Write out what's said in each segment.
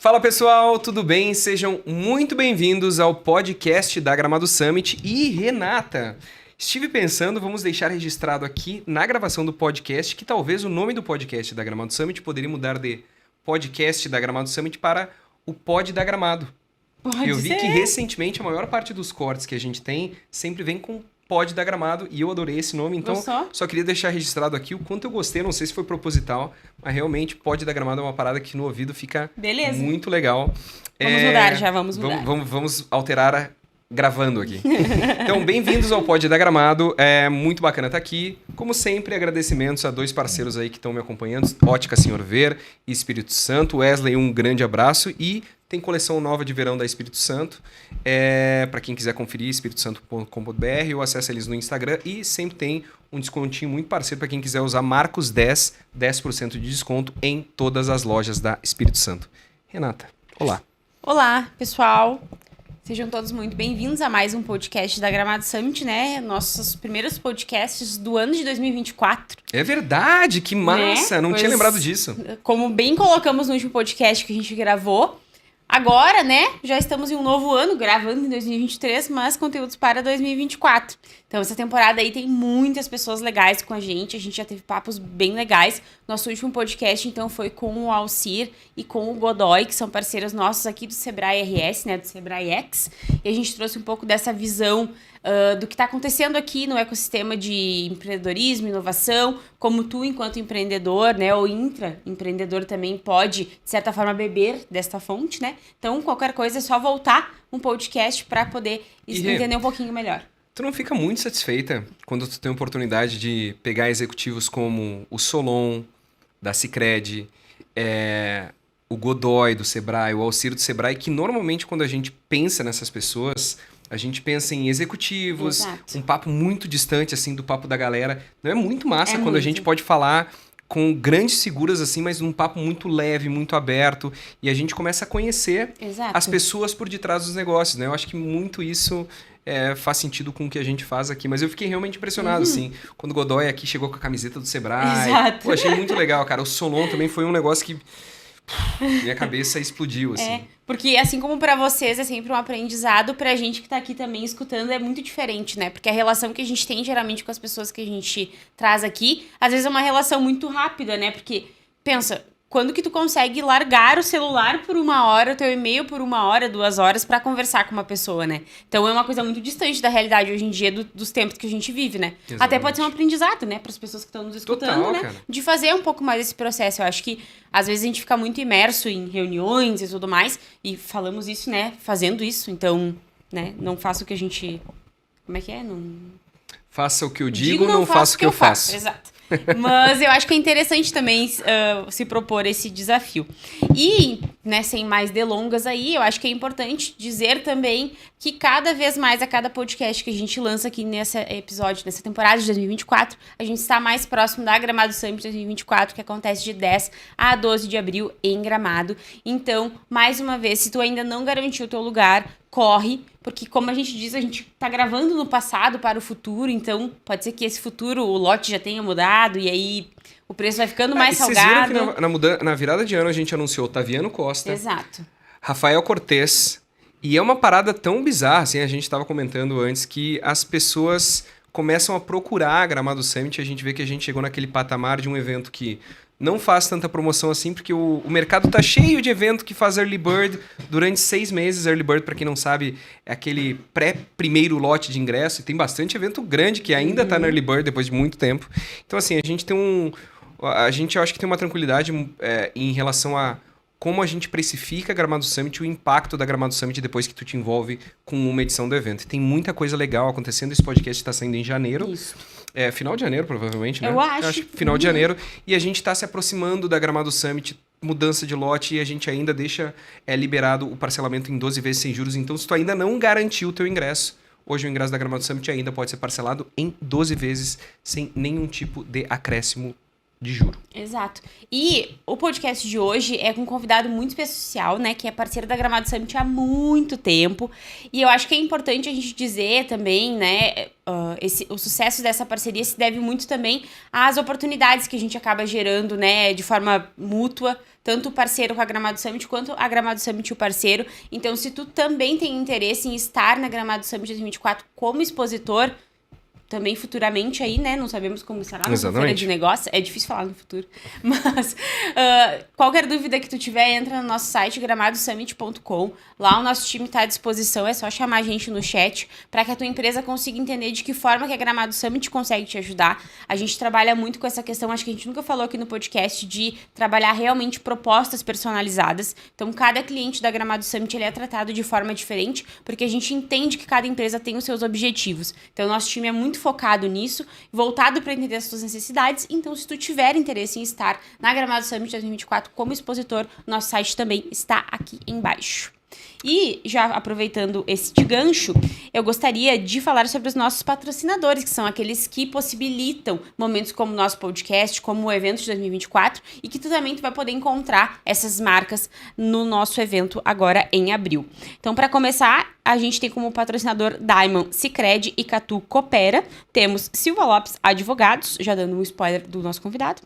Fala pessoal, tudo bem? Sejam muito bem-vindos ao podcast da Gramado Summit. E Renata, estive pensando, vamos deixar registrado aqui na gravação do podcast que talvez o nome do podcast da Gramado Summit poderia mudar de podcast da Gramado Summit para o Pod da Gramado. Eu vi que recentemente a maior parte dos cortes que a gente tem sempre vem com Pod da Gramado e eu adorei esse nome, então só queria deixar registrado aqui o quanto eu gostei, não sei se foi proposital, mas realmente Pod da Gramado é uma parada que no ouvido fica muito legal. Vamos alterar gravando aqui. Então, bem-vindos ao Pod da Gramado, é muito bacana estar aqui. Como sempre, agradecimentos a dois parceiros aí que estão me acompanhando, Ótica Senhor Ver e Espírito Santo. Wesley, um grande abraço e tem coleção nova de verão da Espírito Santo. Para quem quiser conferir, espiritosanto.com.br ou acessa eles no Instagram. E sempre tem um descontinho muito parceiro para quem quiser usar Marcos10, 10% de desconto em todas as lojas da Espírito Santo. Renata, olá. Olá, pessoal. Sejam todos muito bem-vindos a mais um podcast da Gramado Summit, né? Nossos primeiros podcasts do ano de 2024. É verdade, que massa! Não tinha lembrado disso. Como bem colocamos no último podcast que a gente gravou, agora, né, já estamos em um novo ano, gravando em 2023, mas conteúdos para 2024. Então, essa temporada aí tem muitas pessoas legais com a gente já teve papos bem legais. Nosso último podcast, então, foi com o Alcir e com o Godoy, que são parceiros nossos aqui do Sebrae RS, né, do Sebrae X. E a gente trouxe um pouco dessa visão do que está acontecendo aqui no ecossistema de empreendedorismo, inovação, como tu, enquanto empreendedor, né, ou intraempreendedor também pode, de certa forma, beber desta fonte, né? Então, qualquer coisa é só voltar um podcast para poder entender um pouquinho melhor. Tu não fica muito satisfeita quando tu tem a oportunidade de pegar executivos como o Solon, da Sicredi, o Godoy, do Sebrae, o Alcir do Sebrae, que normalmente quando a gente pensa nessas pessoas, a gente pensa em executivos, um papo muito distante assim do papo da galera. Não é muito massa quando a gente pode falar com grandes figuras assim, mas num papo muito leve, muito aberto, e a gente começa a conhecer as pessoas por detrás dos negócios, né? Eu acho que muito isso faz sentido com o que a gente faz aqui, mas eu fiquei realmente impressionado, assim, quando o Godoy aqui chegou com a camiseta do Sebrae. Pô, achei muito legal, cara. O Solon também foi um negócio que minha cabeça explodiu, assim. Porque assim como pra vocês é sempre um aprendizado, pra gente que tá aqui também escutando é muito diferente, né? Porque a relação que a gente tem geralmente com as pessoas que a gente traz aqui, às vezes é uma relação muito rápida, né? Porque, pensa, quando que tu consegue largar o celular por 1 hora, o teu e-mail por 1 hora, 2 horas pra conversar com uma pessoa, né? Então é uma coisa muito distante da realidade hoje em dia dos tempos que a gente vive, né? Exatamente. Até pode ser um aprendizado, né? Para as pessoas que estão nos escutando, total, né? Cara. De fazer um pouco mais esse processo. Eu acho que às vezes a gente fica muito imerso em reuniões e tudo mais e falamos isso, né? Fazendo isso. Então, né? Não faça o que a gente... Como é que é? Não... Faça o que eu digo, não faça o que eu faço. Exato. Mas eu acho que é interessante também se propor esse desafio. E, né, sem mais delongas aí, eu acho que é importante dizer também que cada vez mais, a cada podcast que a gente lança aqui nesse episódio, nessa temporada de 2024, a gente está mais próximo da Gramado Summit 2024, que acontece de 10 a 12 de abril em Gramado. Então, mais uma vez, se tu ainda não garantiu o teu lugar, corre, porque como a gente diz, a gente tá gravando no passado para o futuro, então pode ser que esse futuro, o lote já tenha mudado e aí o preço vai ficando mais salgado. Vocês viram que na virada de ano a gente anunciou Otaviano Costa, exato, Rafael Cortez, e é uma parada tão bizarra, assim, a gente estava comentando antes, que as pessoas começam a procurar a Gramado Summit, a gente vê que a gente chegou naquele patamar de um evento que não faz tanta promoção assim, porque o mercado tá cheio de evento que faz Early Bird durante 6 meses. Early Bird, para quem não sabe, é aquele pré-primeiro lote de ingresso. E tem bastante evento grande que ainda tá no Early Bird depois de muito tempo. Então, assim, a gente tem eu acho que tem uma tranquilidade em relação a como a gente precifica a Gramado Summit, o impacto da Gramado Summit depois que tu te envolve com uma edição do evento. E tem muita coisa legal acontecendo. Esse podcast está saindo em janeiro. Isso. Final de janeiro, provavelmente, né? Eu acho que final de janeiro. E a gente está se aproximando da Gramado Summit, mudança de lote, e a gente ainda deixa liberado o parcelamento em 12 vezes sem juros. Então, se tu ainda não garantiu o teu ingresso, hoje o ingresso da Gramado Summit ainda pode ser parcelado em 12 vezes sem nenhum tipo de acréscimo de juro. Exato. E o podcast de hoje é com um convidado muito especial, né? Que é parceiro da Gramado Summit há muito tempo. E eu acho que é importante a gente dizer também, né? O sucesso dessa parceria se deve muito também às oportunidades que a gente acaba gerando, né? De forma mútua. Tanto o parceiro com a Gramado Summit, quanto a Gramado Summit e o parceiro. Então, se tu também tem interesse em estar na Gramado Summit 2024 como expositor, também futuramente aí, né? Não sabemos como será na feira de negócio. É difícil falar no futuro. Mas qualquer dúvida que tu tiver, entra no nosso site gramadosummit.com. Lá o nosso time está à disposição. É só chamar a gente no chat para que a tua empresa consiga entender de que forma que a Gramado Summit consegue te ajudar. A gente trabalha muito com essa questão, acho que a gente nunca falou aqui no podcast, de trabalhar realmente propostas personalizadas. Então, cada cliente da Gramado Summit ele é tratado de forma diferente, porque a gente entende que cada empresa tem os seus objetivos. Então, o nosso time é muito focado nisso, voltado para entender as suas necessidades. Então, se tu tiver interesse em estar na Gramado Summit 2024 como expositor, nosso site também está aqui embaixo. E, já aproveitando esse gancho, eu gostaria de falar sobre os nossos patrocinadores, que são aqueles que possibilitam momentos como o nosso podcast, como o evento de 2024, e que tu também vai poder encontrar essas marcas no nosso evento agora em abril. Então, para começar, a gente tem como patrocinador Diamond, Sicredi e Catu Coopera. Temos Silva Lopes Advogados, já dando um spoiler do nosso convidado.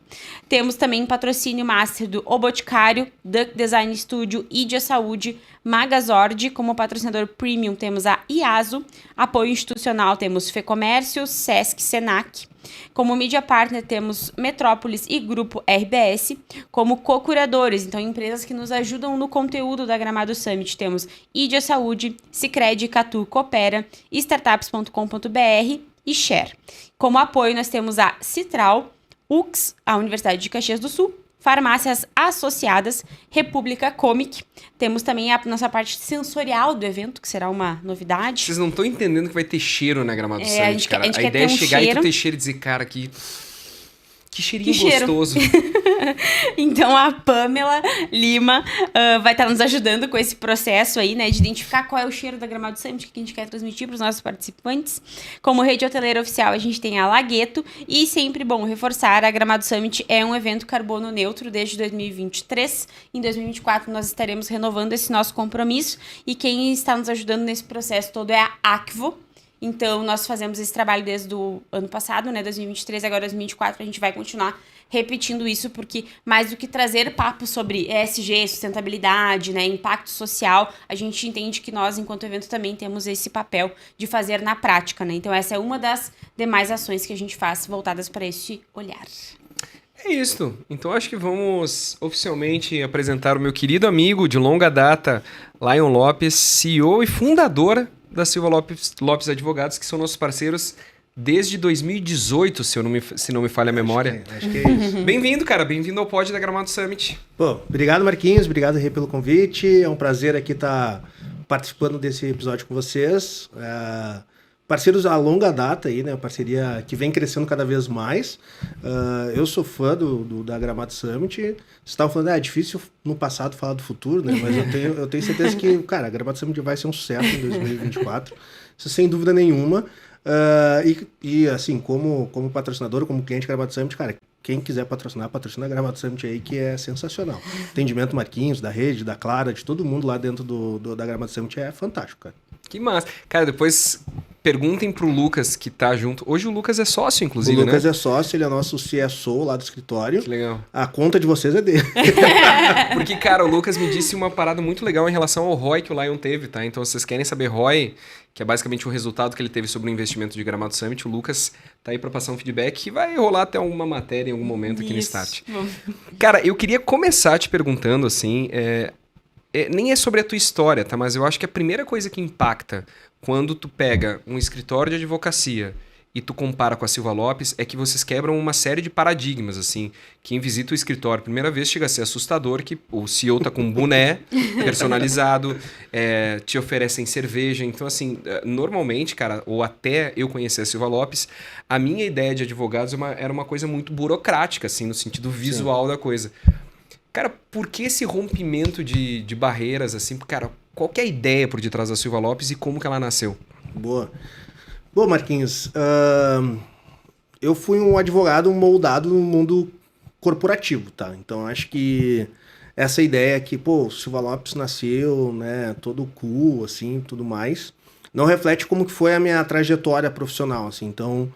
Temos também patrocínio master do O Boticário, Duck Design Studio, Idia Saúde, Magazord. Como patrocinador premium temos a IASO. Apoio institucional temos Fecomércio, Sesc, Senac. Como media partner temos Metrópolis e Grupo RBS. Como co-curadores, então empresas que nos ajudam no conteúdo da Gramado Summit, temos Idia Saúde, Sicredi, Catu Coopera, startups.com.br e Share. Como apoio nós temos a Citral, UX, a Universidade de Caxias do Sul, Farmácias Associadas, República Comic. Temos também a nossa parte sensorial do evento, que será uma novidade. Vocês não estão entendendo que vai ter cheiro na Gramado Summit, cara. A ideia é chegar e tu ter cheiro e dizer, cara, que cheirinho gostoso. Então, a Pamela Lima vai estar nos ajudando com esse processo aí, né? De identificar qual é o cheiro da Gramado Summit que a gente quer transmitir para os nossos participantes. Como rede hoteleira oficial, a gente tem a Lagueto. E sempre bom reforçar, a Gramado Summit é um evento carbono neutro desde 2023. Em 2024, nós estaremos renovando esse nosso compromisso. E quem está nos ajudando nesse processo todo é a Acvo. Então, nós fazemos esse trabalho desde o ano passado, né, 2023, agora 2024, a gente vai continuar repetindo isso, porque mais do que trazer papo sobre ESG, sustentabilidade, né, impacto social, a gente entende que nós, enquanto evento, também temos esse papel de fazer na prática, né? Então, essa é uma das demais ações que a gente faz voltadas para esse olhar. É isso. Então, acho que vamos oficialmente apresentar o meu querido amigo de longa data, Lion Lopes, CEO e fundador da Silva Lopes Advogados, que são nossos parceiros desde 2018, se não me falha a memória. Acho que é isso. Bem-vindo, cara. Bem-vindo ao pod da Gramado Summit. Pô, obrigado, Marquinhos. Obrigado, Rê, pelo convite. É um prazer aqui estar participando desse episódio com vocês. Parceiros a longa data aí, né? Parceria que vem crescendo cada vez mais. Eu sou fã da Gramado Summit. Você estava falando, é difícil no passado falar do futuro, né? Mas eu tenho certeza que, cara, a Gramado Summit vai ser um sucesso em 2024. Isso sem dúvida nenhuma. E assim, como patrocinador, como cliente da Gramado Summit, cara, quem quiser patrocina a Gramado Summit aí, que é sensacional. Atendimento Marquinhos, da Rede, da Clara, de todo mundo lá dentro da Gramado Summit é fantástico, cara. Que massa. Cara, depois perguntem pro Lucas, que tá junto. Hoje o Lucas é sócio, inclusive, né? O Lucas é sócio, ele é nosso CSO lá do escritório. Que legal. A conta de vocês é dele. Porque, cara, o Lucas me disse uma parada muito legal em relação ao ROI que o Lion teve, tá? Então, se vocês querem saber ROI, que é basicamente o resultado que ele teve sobre o investimento de Gramado Summit, o Lucas tá aí pra passar um feedback que vai rolar até alguma matéria em algum momento aqui no Start. Cara, eu queria começar te perguntando, assim, nem é sobre a tua história, tá? Mas eu acho que a primeira coisa que impacta quando tu pega um escritório de advocacia e tu compara com a Silva Lopes é que vocês quebram uma série de paradigmas, assim. Quem visita o escritório a primeira vez chega a ser assustador, que o CEO tá com um boné personalizado, te oferecem cerveja. Então, assim, normalmente, cara, ou até eu conhecer a Silva Lopes, a minha ideia de advogados era uma coisa muito burocrática, assim, no sentido visual Sim. da coisa. Cara, por que esse rompimento de barreiras, assim? Cara, qual que é a ideia por detrás da Silva Lopes e como que ela nasceu? Boa. Bom, Marquinhos, eu fui um advogado moldado no mundo corporativo, tá? Então, acho que essa ideia que, pô, o Silva Lopes nasceu, né, todo cool, assim, tudo mais, não reflete como que foi a minha trajetória profissional, assim. Então,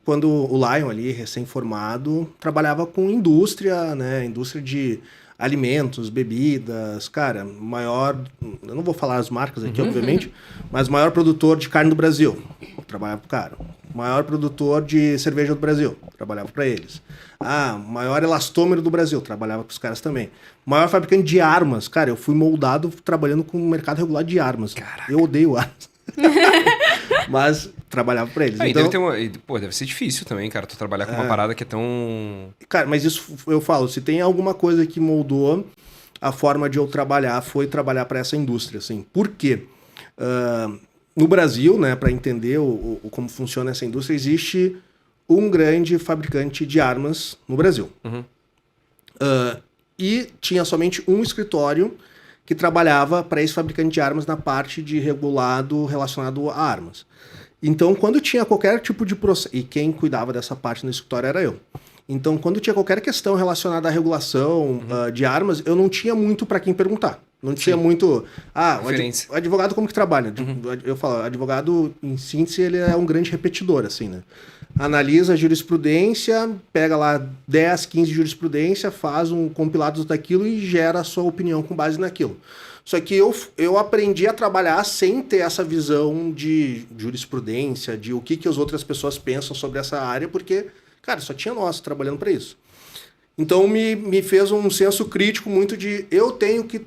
quando o Lion ali, recém-formado, trabalhava com indústria, né, indústria de alimentos, bebidas, cara, maior, eu não vou falar as marcas aqui, obviamente, mas maior produtor de carne do Brasil, trabalhava pro cara. Maior produtor de cerveja do Brasil, trabalhava para eles. Maior elastômero do Brasil, trabalhava com os caras também. Maior fabricante de armas, cara, eu fui moldado trabalhando com o mercado regular de armas. Caraca. Eu odeio armas. Mas trabalhava para eles. Aí Então, deve ser difícil também, cara, tu trabalhar com uma parada que é tão... cara, mas isso eu falo, se tem alguma coisa que moldou a forma de eu trabalhar, foi trabalhar para essa indústria, assim. Por quê? No Brasil, né, para entender como funciona essa indústria, existe um grande fabricante de armas no Brasil. E tinha somente um escritório que trabalhava para esse fabricante de armas na parte de regulado relacionado a armas. Então, quando tinha qualquer tipo de processo... E quem cuidava dessa parte no escritório era eu. Então, quando tinha qualquer questão relacionada à regulação de armas, eu não tinha muito para quem perguntar. Não tinha muito... o advogado como que trabalha? Eu falo, advogado, em síntese, ele é um grande repetidor, assim, né? Analisa a jurisprudência, pega lá 10, 15 jurisprudência, faz um compilado daquilo e gera a sua opinião com base naquilo. Só que eu aprendi a trabalhar sem ter essa visão de jurisprudência, de o que as outras pessoas pensam sobre essa área, porque, cara, só tinha nós trabalhando para isso. Então me fez um senso crítico muito de eu tenho que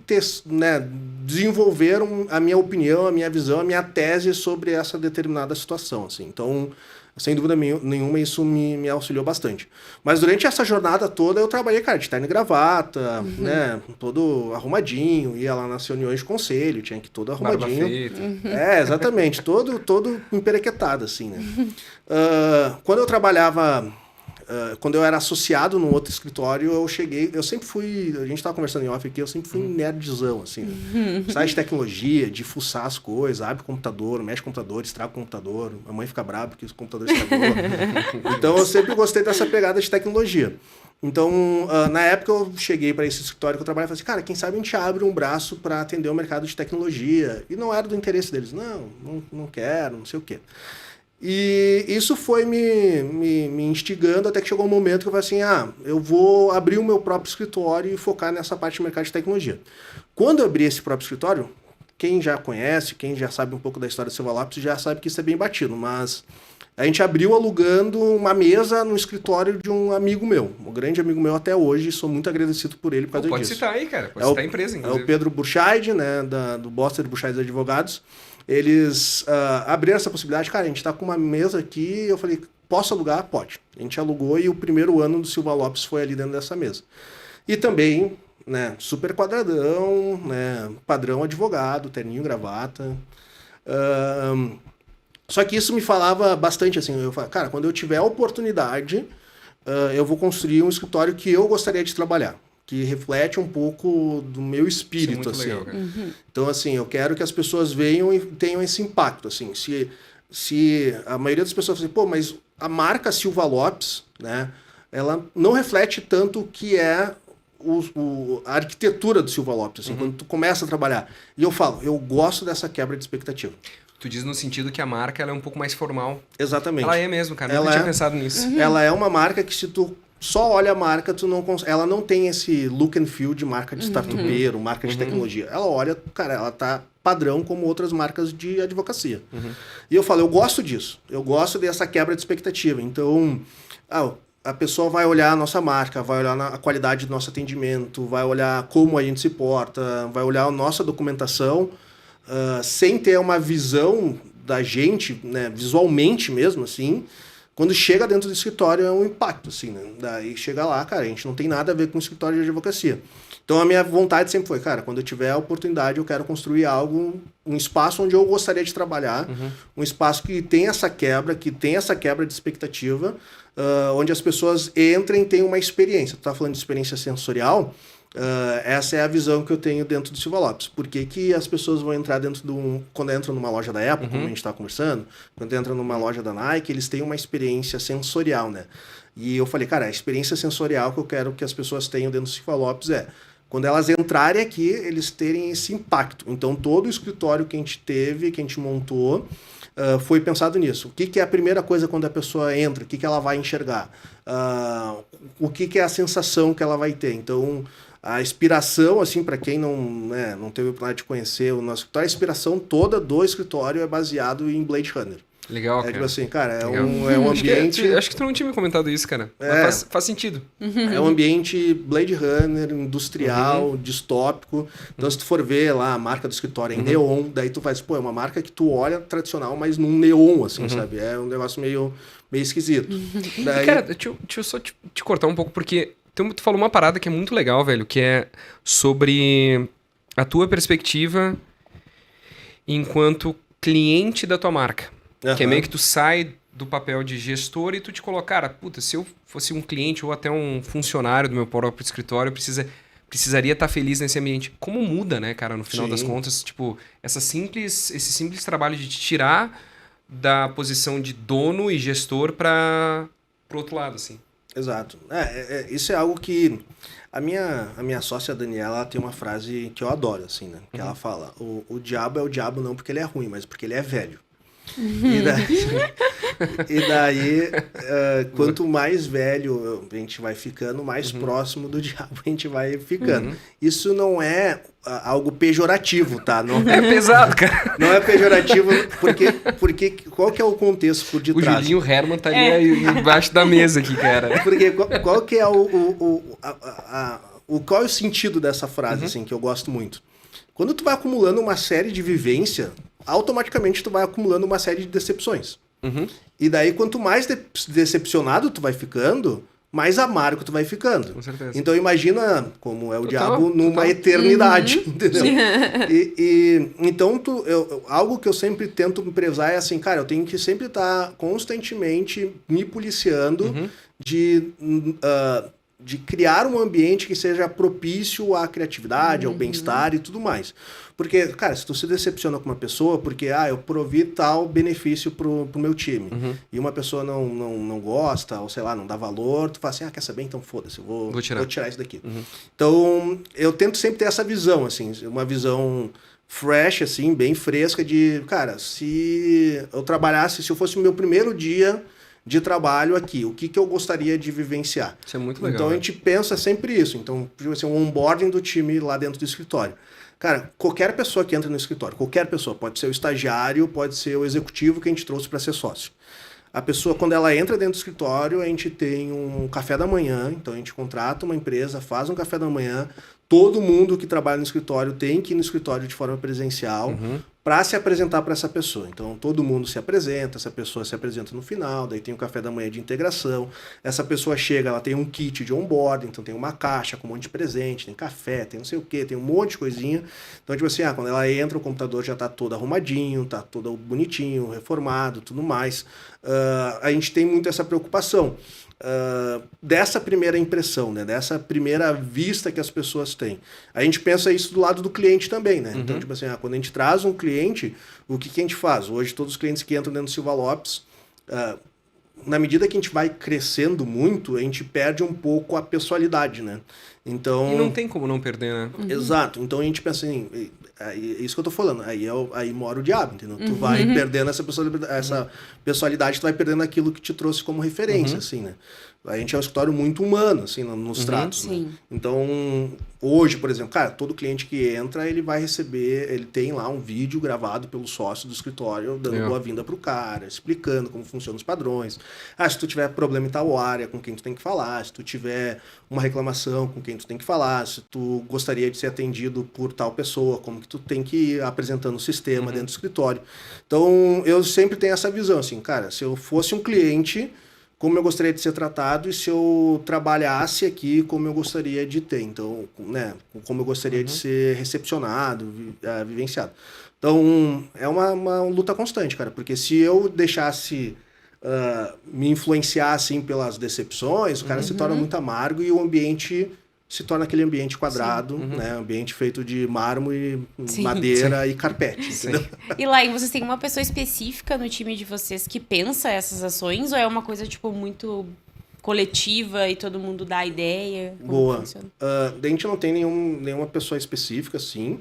desenvolver a minha opinião, a minha visão, a minha tese sobre essa determinada situação, assim. Então, sem dúvida nenhuma, isso me auxiliou bastante. Mas durante essa jornada toda eu trabalhei, cara, de terno e gravata, né, todo arrumadinho, ia lá nas reuniões de conselho, tinha que ir todo arrumadinho. Exatamente, todo emperequetado, assim, né. Quando eu trabalhava... quando eu era associado num outro escritório, eu sempre fui, a gente estava conversando em off aqui, eu sempre fui nerdzão, assim, né? Site de tecnologia, de fuçar as coisas, abre o computador, mexe o computador, estraga o computador, a mãe fica brava porque o computador estragou. Então eu sempre gostei dessa pegada de tecnologia. Então, na época eu cheguei para esse escritório que eu trabalhava e falei assim, cara, quem sabe a gente abre um braço para atender o mercado de tecnologia. E não era do interesse deles, não quero, não sei o quê. E isso foi me instigando até que chegou um momento que eu falei assim, eu vou abrir o meu próprio escritório e focar nessa parte de mercado de tecnologia. Quando eu abri esse próprio escritório, quem já conhece, quem já sabe um pouco da história do Silva Lopes, já sabe que isso é bem batido, mas a gente abriu alugando uma mesa no escritório de um amigo meu, um grande amigo meu até hoje, sou muito agradecido por ele por causa disso. Pode citar aí, cara, pode citar a empresa, inclusive. É o Pedro Burchard, né, do Boster Burchard Advogados. Eles abriram essa possibilidade, cara, a gente tá com uma mesa aqui, eu falei, posso alugar? Pode. A gente alugou e o primeiro ano do Silva Lopes foi ali dentro dessa mesa. E também, né, super quadradão, né, padrão advogado, terninho, gravata. Só que isso me falava bastante, assim, eu falava, cara, quando eu tiver a oportunidade, eu vou construir um escritório que eu gostaria de trabalhar, que reflete um pouco do meu espírito, assim. Legal, cara. Então, assim, eu quero que as pessoas venham e tenham esse impacto, assim. Se a maioria das pessoas fala assim, pô, mas a marca Silva Lopes, né, ela não reflete tanto o que é a arquitetura do Silva Lopes, assim, quando tu começa a trabalhar. E eu falo, eu gosto dessa quebra de expectativa. Tu diz no sentido que a marca ela é um pouco mais formal. Exatamente. Ela é mesmo, cara. Nunca tinha pensado nisso. Ela é uma marca que se tu só olha a marca, ela não tem esse look and feel de marca de startupeiro, marca de tecnologia. Ela olha, cara, ela tá padrão como outras marcas de advocacia. E eu falo, eu gosto disso. Eu gosto dessa quebra de expectativa. Então, a pessoa vai olhar a nossa marca, vai olhar a qualidade do nosso atendimento, vai olhar como a gente se porta, vai olhar a nossa documentação, sem ter uma visão da gente, né, visualmente mesmo, assim. Quando chega dentro do escritório é um impacto, assim, né? Daí chega lá, cara, a gente não tem nada a ver com o escritório de advocacia. Então a minha vontade sempre foi, cara, quando eu tiver a oportunidade eu quero construir algo, um espaço onde eu gostaria de trabalhar, um espaço que tem essa quebra de expectativa, onde as pessoas entrem e tenham uma experiência. Tu tá falando de experiência sensorial, essa é a visão que eu tenho dentro do Silva Lopes. Por que as pessoas vão entrar quando entram numa loja da Apple, como a gente estava conversando, quando entram numa loja da Nike, eles têm uma experiência sensorial, né? E eu falei, cara, a experiência sensorial que eu quero que as pessoas tenham dentro do Silva Lopes quando elas entrarem aqui, eles terem esse impacto. Então, todo o escritório que a gente teve, que a gente montou, foi pensado nisso. O que é a primeira coisa quando a pessoa entra? O que ela vai enxergar? O que é a sensação que ela vai ter? Então, a inspiração, assim, para quem não teve o oportunidade de conhecer o nosso escritório, a inspiração toda do escritório é baseado em Blade Runner. Legal, cara. Tipo assim, cara, é Legal. um ambiente... Acho que tu não tinha me comentado isso, cara. Mas faz sentido. É um ambiente Blade Runner, industrial, distópico. Então, se tu for ver lá a marca do escritório em neon, daí tu faz, pô, é uma marca que tu olha tradicional, mas num neon, assim, sabe? É um negócio meio esquisito. Daí... Cara, deixa eu só te cortar um pouco, porque tu falou uma parada que é muito legal, velho, que é sobre a tua perspectiva enquanto cliente da tua marca. Que é meio que tu sai do papel de gestor e tu te coloca, cara, puta, se eu fosse um cliente ou até um funcionário do meu próprio escritório, precisaria estar feliz nesse ambiente. Como muda, né, cara, no final das contas, tipo, esse simples trabalho de te tirar da posição de dono e gestor para pro outro lado, assim. Exato. Isso é algo que a minha sócia Daniela, ela tem uma frase que eu adoro, assim, né? Que ela fala, o diabo é o diabo não porque ele é ruim, mas porque ele é velho. E daí quanto mais velho a gente vai ficando, mais próximo do diabo a gente vai ficando. Isso não é algo pejorativo, tá? Não é pesado, cara. Não é pejorativo, porque qual que é o contexto por detrás? O Julinho Herman tá ali embaixo da mesa aqui, cara. Porque qual que é qual é o sentido dessa frase, assim, que eu gosto muito? Quando tu vai acumulando uma série de vivência, automaticamente tu vai acumulando uma série de decepções. E daí, quanto mais decepcionado tu vai ficando, mais amargo tu vai ficando. Com certeza. Então, imagina como é o diabo numa eternidade, entendeu? Então, algo que eu sempre tento me prezar é assim, cara, eu tenho que sempre estar constantemente me policiando de criar um ambiente que seja propício à criatividade, ao bem-estar e tudo mais. Porque, cara, se tu se decepciona com uma pessoa, porque, eu provi tal benefício pro meu time, e uma pessoa não gosta, ou sei lá, não dá valor, tu fala assim, quer saber? Então foda-se, eu vou tirar isso daqui. Então, eu tento sempre ter essa visão, assim, uma visão fresh, assim, bem fresca de, cara, se eu fosse o meu primeiro dia de trabalho aqui, o que eu gostaria de vivenciar. Isso é muito legal. Então, a gente pensa sempre isso. Então, assim, um onboarding do time lá dentro do escritório. Cara, qualquer pessoa que entra no escritório, qualquer pessoa, pode ser o estagiário, pode ser o executivo que a gente trouxe para ser sócio. A pessoa, quando ela entra dentro do escritório, a gente tem um café da manhã, então a gente contrata uma empresa, faz um café da manhã, todo mundo que trabalha no escritório tem que ir no escritório de forma presencial para se apresentar para essa pessoa. Então, todo mundo se apresenta, essa pessoa se apresenta no final, daí tem o café da manhã de integração, essa pessoa chega, ela tem um kit de onboarding, então tem uma caixa com um monte de presente, tem café, tem não sei o quê, tem um monte de coisinha. Então, tipo assim, quando ela entra, o computador já tá todo arrumadinho, tá todo bonitinho, reformado, tudo mais. A gente tem muito essa preocupação. Dessa primeira impressão, né? Dessa primeira vista que as pessoas têm. A gente pensa isso do lado do cliente também, né? Então, tipo assim, quando a gente traz um cliente, o que a gente faz? Hoje, todos os clientes que entram dentro do Silva Lopes, na medida que a gente vai crescendo muito, a gente perde um pouco a pessoalidade, né? Então... E não tem como não perder, né? Exato. Então, a gente pensa assim... É isso que eu tô falando. Aí mora o diabo, entendeu? Tu vai perdendo essa pessoalidade, tu vai perdendo aquilo que te trouxe como referência, assim, né? A gente é um escritório muito humano, assim, nos tratos, né? Então, hoje, por exemplo, cara, todo cliente que entra, ele vai receber, ele tem lá um vídeo gravado pelo sócio do escritório, dando boa-vinda pro cara, explicando como funcionam os padrões. Se tu tiver problema em tal área, com quem tu tem que falar, se tu tiver uma reclamação, com quem tu tem que falar, se tu gostaria de ser atendido por tal pessoa, como que tu tem que ir apresentando o sistema dentro do escritório. Então, eu sempre tenho essa visão, assim, cara, se eu fosse um cliente, como eu gostaria de ser tratado, e se eu trabalhasse aqui, como eu gostaria de ter. Então, né, como eu gostaria de ser recepcionado, vivenciado. Então, é uma luta constante, cara, porque se eu deixasse me influenciar, assim, pelas decepções, o cara se torna muito amargo e o ambiente se torna aquele ambiente quadrado, né? Ambiente feito de mármore, madeira e carpete. Entendeu? E lá, vocês têm uma pessoa específica no time de vocês que pensa essas ações? Ou é uma coisa, tipo, muito coletiva e todo mundo dá a ideia? Como Boa. funciona? Daí a gente não tem nenhuma pessoa específica, assim.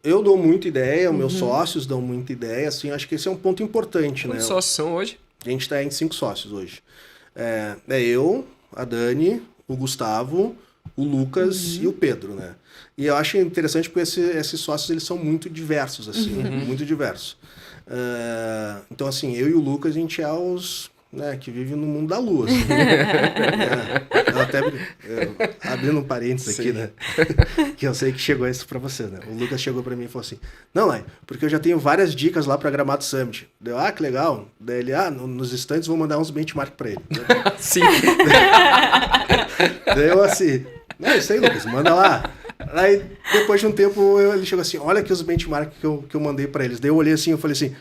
Eu dou muita ideia, meus sócios dão muita ideia, assim, acho que esse é um ponto importante, né? Quantos sócios são hoje? A gente tá em 5 sócios hoje. É eu, a Dani, o Gustavo, o Lucas e o Pedro, né? E eu acho interessante porque esses sócios, eles são muito diversos, assim, muito diversos. Então, assim, eu e o Lucas, a gente é os... né, que vive no mundo da lua. Assim. Eu até abrindo um parênteses aqui, né? Que eu sei que chegou isso pra você, né? O Lucas chegou pra mim e falou assim: não, Lai, porque eu já tenho várias dicas lá pra Gramado Summit. Deu, que legal. Daí ele, nos estantes vou mandar uns benchmark pra ele. Sim. Daí eu assim, não, isso aí, Lucas, manda lá. Aí depois de um tempo ele chegou assim: olha aqui os benchmark que eu mandei pra eles. Daí eu olhei assim, eu falei assim: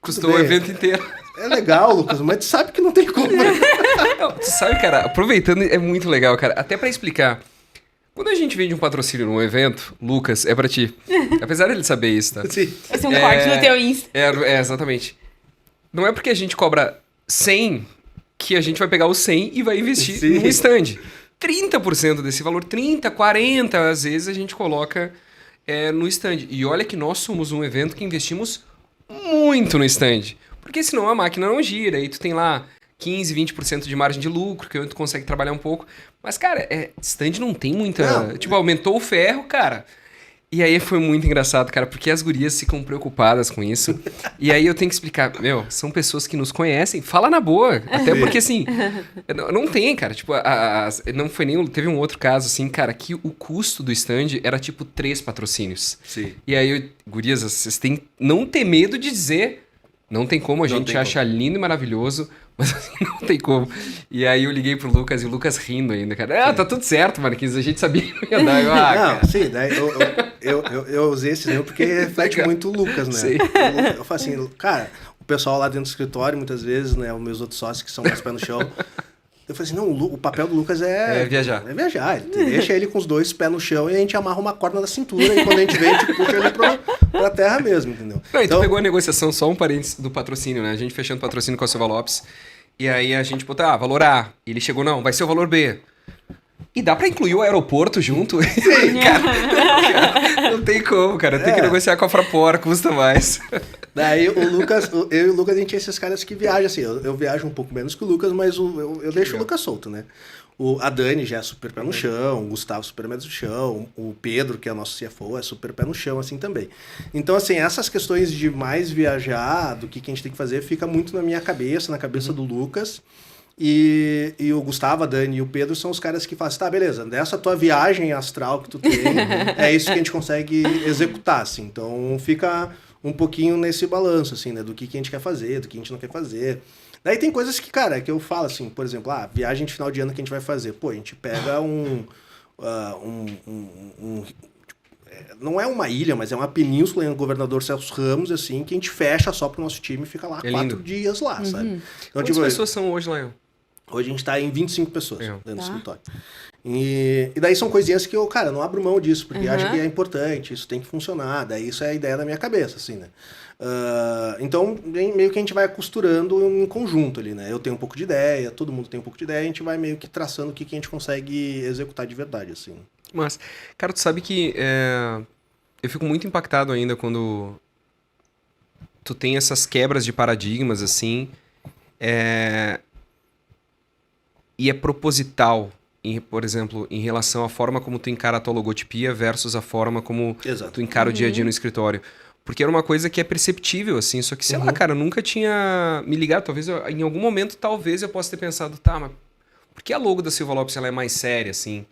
Custou o evento inteiro. É legal, Lucas, mas tu sabe que não tem como. Não, tu sabe, cara, aproveitando, é muito legal, cara. Até pra explicar. Quando a gente vende um patrocínio num evento, Lucas, é pra ti. Apesar dele saber isso, tá? Sim. Vai ser um corte no teu Insta. Exatamente. Não é porque a gente cobra 100 que a gente vai pegar o 100 e vai investir Sim. num stand. 30% desse valor, 30, 40, às vezes a gente coloca no stand. E olha que nós somos um evento que investimos muito no stand. Porque senão a máquina não gira. E tu tem lá 15, 20% de margem de lucro, que tu consegue trabalhar um pouco. Mas, cara, stand não tem muita... Não. Tipo, aumentou o ferro, cara. E aí foi muito engraçado, cara, porque as gurias ficam preocupadas com isso. E aí eu tenho que explicar, são pessoas que nos conhecem, fala na boa. Até porque, assim, não tem, cara. Tipo, não foi nem... Teve um outro caso, assim, cara, que o custo do stand era, tipo, 3 patrocínios. Sim. E aí, gurias, vocês têm que não ter medo de dizer... Não tem como, a gente acha lindo e maravilhoso, mas assim, não tem como. E aí eu liguei pro Lucas e o Lucas rindo ainda, cara. Tá tudo certo, Marquinhos, a gente sabia que ia dar. Não, sim, daí eu usei esse exemplo porque reflete muito o Lucas, né? Sim. Eu falo assim, cara, o pessoal lá dentro do escritório, muitas vezes, né, os meus outros sócios que são mais pé no chão, eu falei assim, não, o papel do Lucas é viajar. É viajar. Deixa ele com os 2 pés no chão e a gente amarra uma corda na cintura e quando a gente vem, a gente puxa ele pra terra mesmo, entendeu? Não, então pegou a negociação, só um parênteses do patrocínio, né? A gente fechando o patrocínio com a Silva Lopes. E aí a gente botou, valor A. E ele chegou, não, vai ser o valor B. E dá pra incluir o aeroporto junto? Sim. Cara, não tem como, cara. Tem que negociar com a Fraport, custa mais. Daí o Lucas, eu e o Lucas, a gente é esses caras que viajam, assim, eu viajo um pouco menos que o Lucas, mas eu deixo o Lucas solto, né? A Dani já é super pé no chão, o Gustavo super pé no chão, o Pedro, que é o nosso CFO, é super pé no chão, assim, também. Então, assim, essas questões de mais viajar, do que a gente tem que fazer, fica muito na minha cabeça, na cabeça do Lucas. E o Gustavo, a Dani e o Pedro são os caras que falam assim, tá, beleza, dessa tua viagem astral que tu tem, é isso que a gente consegue executar, assim. Então, fica um pouquinho nesse balanço, assim, né, do que a gente quer fazer, do que a gente não quer fazer. Daí tem coisas que, cara, que eu falo assim, por exemplo, viagem de final de ano que a gente vai fazer. Pô, a gente pega não é uma ilha, mas é uma península em Governador Celso Ramos, assim, que a gente fecha só pro nosso time e fica lá 4 dias lá, sabe? Então, Quantas pessoas são hoje lá? Hoje a gente tá em 25 pessoas dentro do escritório. E daí são coisinhas que eu, cara, não abro mão disso, porque acho que é importante, isso tem que funcionar. Daí isso é a ideia da minha cabeça, assim, né? Então, meio que a gente vai costurando em conjunto ali, né? Eu tenho um pouco de ideia, todo mundo tem um pouco de ideia, a gente vai meio que traçando o que a gente consegue executar de verdade, assim. Mas, cara, tu sabe que eu fico muito impactado ainda quando tu tem essas quebras de paradigmas, assim, e é proposital, por exemplo, em relação à forma como tu encara a tua logotipia versus a forma como tu encara o dia a dia no escritório. Porque era uma coisa que é perceptível, assim, só que, sei lá, cara, eu nunca tinha me ligado. Talvez, em algum momento, eu possa ter pensado, tá, mas por que a logo da Silva Lopes ela é mais séria, assim?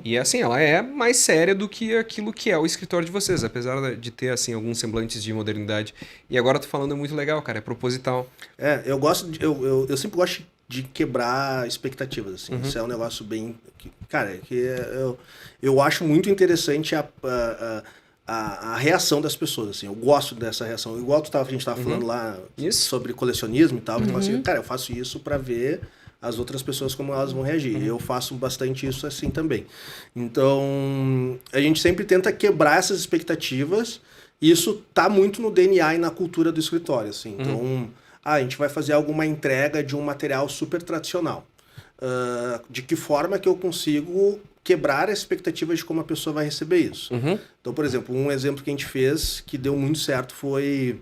E, assim, ela é mais séria do que aquilo que é o escritório de vocês, apesar de ter, assim, alguns semblantes de modernidade. E agora eu tô falando, é muito legal, cara, é proposital. Eu gosto, eu sempre gosto de quebrar expectativas, assim. Isso é um negócio bem... Cara, eu acho muito interessante a reação das pessoas, assim. Eu gosto dessa reação. Igual a gente tava falando lá sobre colecionismo e tal. Assim, cara, eu faço isso para ver as outras pessoas como elas vão reagir. Eu faço bastante isso assim também. Então, a gente sempre tenta quebrar essas expectativas. E isso tá muito no DNA e na cultura do escritório, assim. Então, a gente vai fazer alguma entrega de um material super tradicional. De que forma que eu consigo quebrar a expectativa de como a pessoa vai receber isso? Então, por exemplo, um exemplo que a gente fez que deu muito certo foi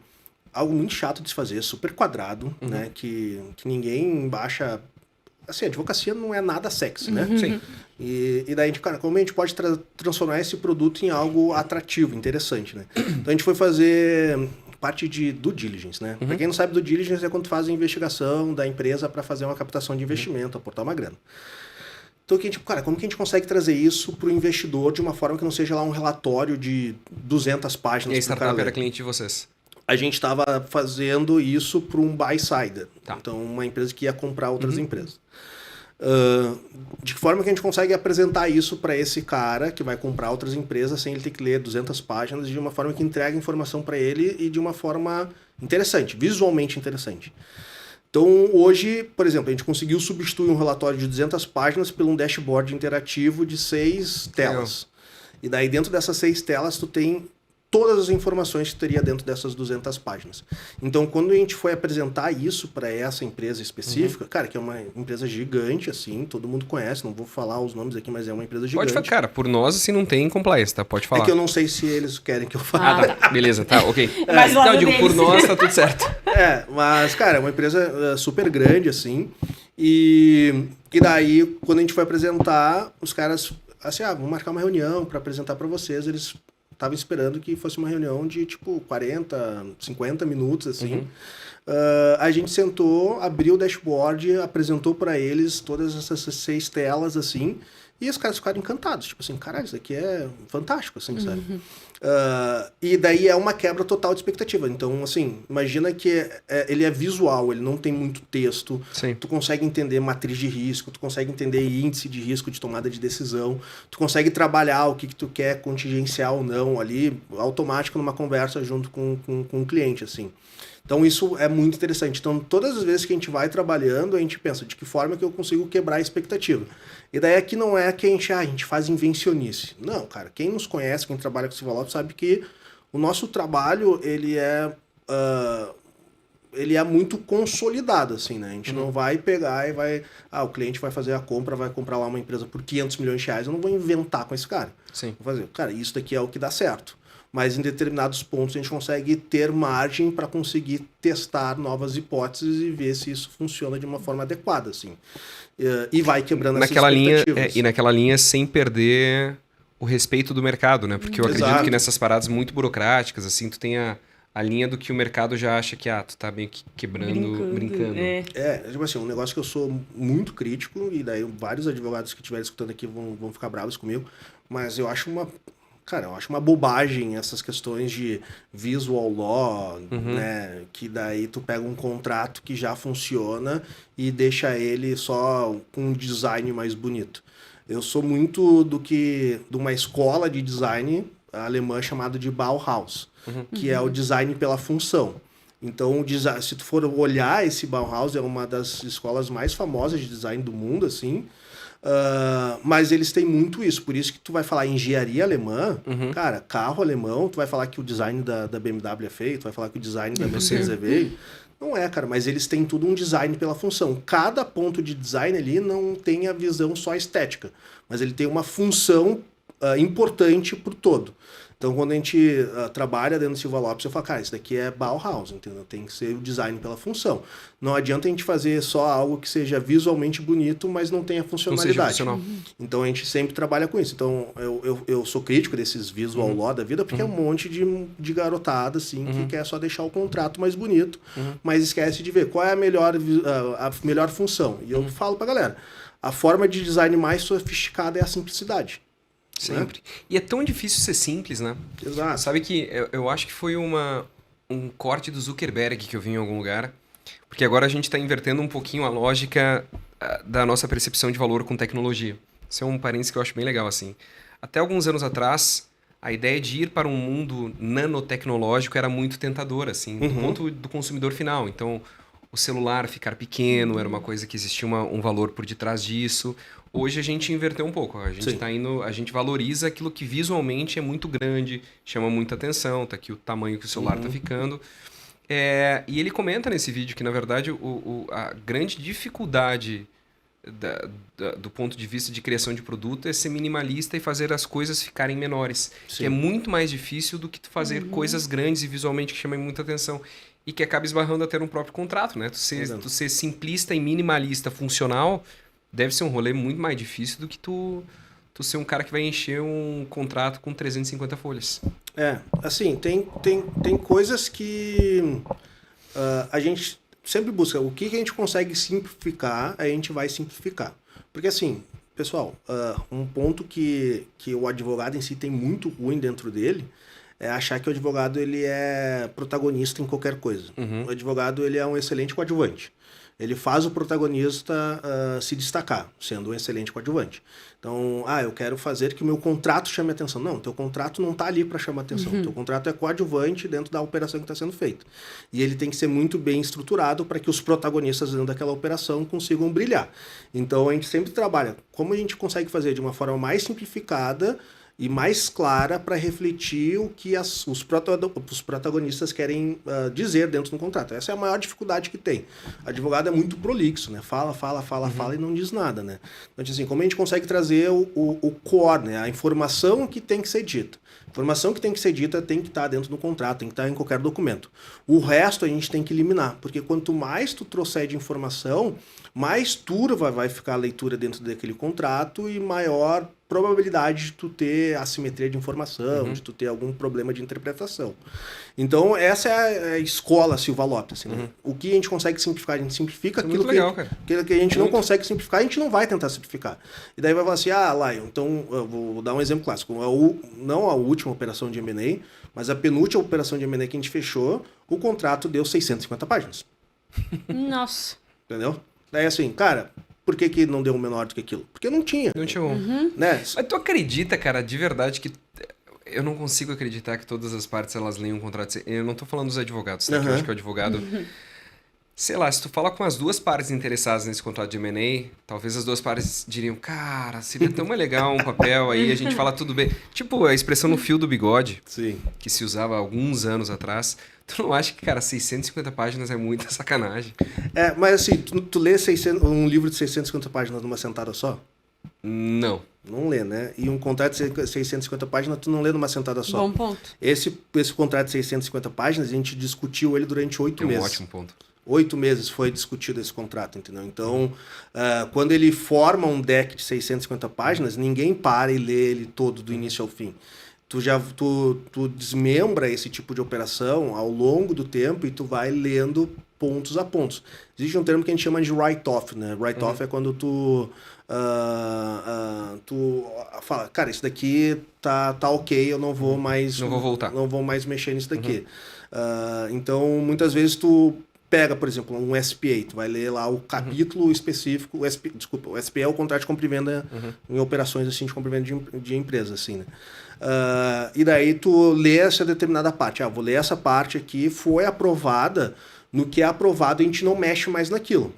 algo muito chato de se fazer, super quadrado, né? Que ninguém baixa... Assim, a advocacia não é nada sexy, né? Sim. E daí, a gente, cara, como a gente pode transformar esse produto em algo atrativo, interessante, né? Então, a gente foi fazer parte de due diligence, né? Pra quem não sabe, due diligence é quando tu faz a investigação da empresa para fazer uma captação de investimento, aportar uma grana. Então, cara, como que a gente consegue trazer isso para o investidor de uma forma que não seja lá um relatório de 200 páginas? E a startup era cliente de vocês? A gente estava fazendo isso para um buy-sider. Tá. Então, uma empresa que ia comprar outras empresas. De que forma que a gente consegue apresentar isso para esse cara que vai comprar outras empresas sem ele ter que ler 200 páginas, de uma forma que entrega informação para ele e de uma forma interessante, visualmente interessante. Então, hoje, por exemplo, a gente conseguiu substituir um relatório de 200 páginas por um dashboard interativo de 6 telas. E daí, dentro dessas 6 telas, tu tem todas as informações que teria dentro dessas 200 páginas. Então, quando a gente foi apresentar isso para essa empresa específica, cara, que é uma empresa gigante, assim, todo mundo conhece, não vou falar os nomes aqui, mas é uma empresa gigante. Pode falar, cara, por nós, assim, não tem compliance, tá? Pode falar. É que eu não sei se eles querem que eu fale. Tá. Beleza, tá, ok. Mas Então, logo eu digo, por deles. nós, tá tudo certo. Mas, cara, é uma empresa super grande, assim, e daí, quando a gente foi apresentar, os caras, assim, vamos marcar uma reunião para apresentar para vocês, eles estavam esperando que fosse uma reunião de, tipo, 40, 50 minutos, assim. A gente sentou, abriu o dashboard, apresentou para eles todas essas 6 telas, assim, e os caras ficaram encantados. Tipo assim, caralho, isso aqui é fantástico, assim, sabe? E daí é uma quebra total de expectativa. Então, assim, imagina que ele é visual, ele não tem muito texto. Sim. Tu consegue entender matriz de risco, tu consegue entender índice de risco de tomada de decisão, tu consegue trabalhar o que tu quer contingenciar ou não ali, automático numa conversa junto com o cliente, assim. Então, isso é muito interessante. Então, todas as vezes que a gente vai trabalhando, a gente pensa de que forma que eu consigo quebrar a expectativa. E daí aqui não é que a gente faz invencionice. Não, cara, quem nos conhece, quem trabalha com esse valor, sabe que o nosso trabalho, ele é muito consolidado, assim, né? A gente não vai pegar e vai... o cliente vai fazer a compra, vai comprar lá uma empresa por 500 milhões de reais, eu não vou inventar com esse cara. Sim. Vou fazer, cara, isso daqui é o que dá certo. Mas em determinados pontos a gente consegue ter margem para conseguir testar novas hipóteses e ver se isso funciona de uma forma adequada, assim. E vai quebrando essas expectativas. E naquela linha sem perder o respeito do mercado, né? Porque eu acredito que nessas paradas muito burocráticas, assim, tu tem a linha do que o mercado já acha que tu tá meio que quebrando, brincando. Tipo assim, um negócio que eu sou muito crítico, e daí vários advogados que estiverem escutando aqui vão ficar bravos comigo, mas eu acho uma bobagem essas questões de visual law, né? Que daí tu pega um contrato que já funciona e deixa ele só com um design mais bonito. Eu sou muito de uma escola de design alemã chamada de Bauhaus, que é o design pela função. Então, se tu for olhar, esse Bauhaus é uma das escolas mais famosas de design do mundo, assim. Mas eles têm muito isso, por isso que tu vai falar engenharia alemã, cara, carro alemão, tu vai falar que o design da BMW é feio, tu vai falar que o design da Mercedes é feio. Não é, cara, mas eles têm tudo um design pela função. Cada ponto de design ali não tem a visão só estética, mas ele tem uma função importante por todo. Então, quando a gente trabalha dentro do Silva Lopes, eu falo, cara, isso daqui é Bauhaus, entendeu? Tem que ser o design pela função. Não adianta a gente fazer só algo que seja visualmente bonito, mas não tenha funcionalidade. Então, a gente sempre trabalha com isso. Então, eu sou crítico desses visual law da vida, porque é um monte de garotada, assim, que quer só deixar o contrato mais bonito, mas esquece de ver qual é a melhor função. E eu falo pra galera, a forma de design mais sofisticada é a simplicidade. Sempre. E é tão difícil ser simples, né? Exato. Sabe que eu acho que foi um corte do Zuckerberg que eu vi em algum lugar, porque agora a gente está invertendo um pouquinho a lógica da nossa percepção de valor com tecnologia. Isso é um parênteses que eu acho bem legal, assim. Até alguns anos atrás, a ideia de ir para um mundo nanotecnológico era muito tentadora, assim, do ponto do consumidor final. Então, o celular ficar pequeno era uma coisa que existia um valor por detrás disso. Hoje a gente inverteu um pouco. A gente a gente valoriza aquilo que visualmente é muito grande, chama muita atenção, tá aqui o tamanho que o celular tá ficando. E ele comenta nesse vídeo que, na verdade, a grande dificuldade do ponto de vista de criação de produto é ser minimalista e fazer as coisas ficarem menores. Sim. Que é muito mais difícil do que tu fazer coisas grandes e visualmente que chamem muita atenção. E que acaba esbarrando até num próprio contrato, né? Tu ser simplista e minimalista funcional deve ser um rolê muito mais difícil do que tu ser um cara que vai encher um contrato com 350 folhas. Assim, tem coisas que a gente sempre busca. O que a gente consegue simplificar, a gente vai simplificar. Porque assim, pessoal, um ponto que o advogado em si tem muito ruim dentro dele é achar que o advogado ele é protagonista em qualquer coisa. O advogado ele é um excelente coadjuvante. Ele faz o protagonista se destacar, sendo um excelente coadjuvante. Então, eu quero fazer que o meu contrato chame atenção. Não, teu contrato não está ali para chamar atenção. Teu contrato é coadjuvante dentro da operação que está sendo feita. E ele tem que ser muito bem estruturado para que os protagonistas dentro daquela operação consigam brilhar. Então, a gente sempre trabalha como a gente consegue fazer de uma forma mais simplificada e mais clara para refletir o que os protagonistas querem dizer dentro do contrato. Essa é a maior dificuldade que tem. O advogado é muito prolixo, né? Fala e não diz nada, né? Então, assim, como a gente consegue trazer o core, né? A informação que tem que ser dita. A informação que tem que ser dita tem que estar dentro do contrato, tem que estar em qualquer documento. O resto a gente tem que eliminar, porque quanto mais tu trouxer de informação, mais turva vai ficar a leitura dentro daquele contrato e maior probabilidade de tu ter assimetria de informação, de tu ter algum problema de interpretação. Então, essa é a escola Silva Lopes. Assim, né? O que a gente consegue simplificar, a gente simplifica. Aquilo que a gente não consegue simplificar, a gente não vai tentar simplificar. E daí vai falar assim, Lion, então, eu vou dar um exemplo clássico. Não a última operação de M&A, mas a penúltima operação de M&A que a gente fechou, o contrato deu 650 páginas. Nossa. Entendeu? Daí assim, cara, por que não deu um menor do que aquilo? Porque não tinha. Não tinha um. Né? Mas tu acredita, cara, de verdade que... Eu não consigo acreditar que todas as partes elas leem um contrato. Eu não tô falando dos advogados, tá? Que eu acho que o advogado... Sei lá, se tu falar com as duas partes interessadas nesse contrato de M&A, talvez as duas partes diriam, cara, seria tão mais legal um papel aí, a gente fala tudo bem. Tipo, a expressão no fio do bigode, Sim, que se usava há alguns anos atrás. Tu não acha que, cara, 650 páginas é muita sacanagem? Mas assim, tu lê um livro de 650 páginas numa sentada só? Não. Não lê, né? E um contrato de 650 páginas, tu não lê numa sentada só. Bom ponto. Esse contrato de 650 páginas, a gente discutiu ele durante 8 meses. É um ótimo ponto. 8 meses foi discutido esse contrato, entendeu? Então, quando ele forma um deck de 650 páginas, ninguém para e lê ele todo do início ao fim. Tu desmembra esse tipo de operação ao longo do tempo e tu vai lendo pontos a pontos. Existe um termo que a gente chama de write-off, né? Write-off é quando tu fala, cara, isso daqui tá ok, eu não vou mais... Não vou voltar. Não vou mais mexer nisso daqui. Então, muitas vezes tu pega, por exemplo, um SPA, tu vai ler lá o capítulo específico, o SPA é o contrato de compra e venda em operações assim, de compra e venda de empresa, assim, né? E daí tu lê essa determinada parte. Vou ler essa parte aqui, foi aprovada, no que é aprovado a gente não mexe mais naquilo.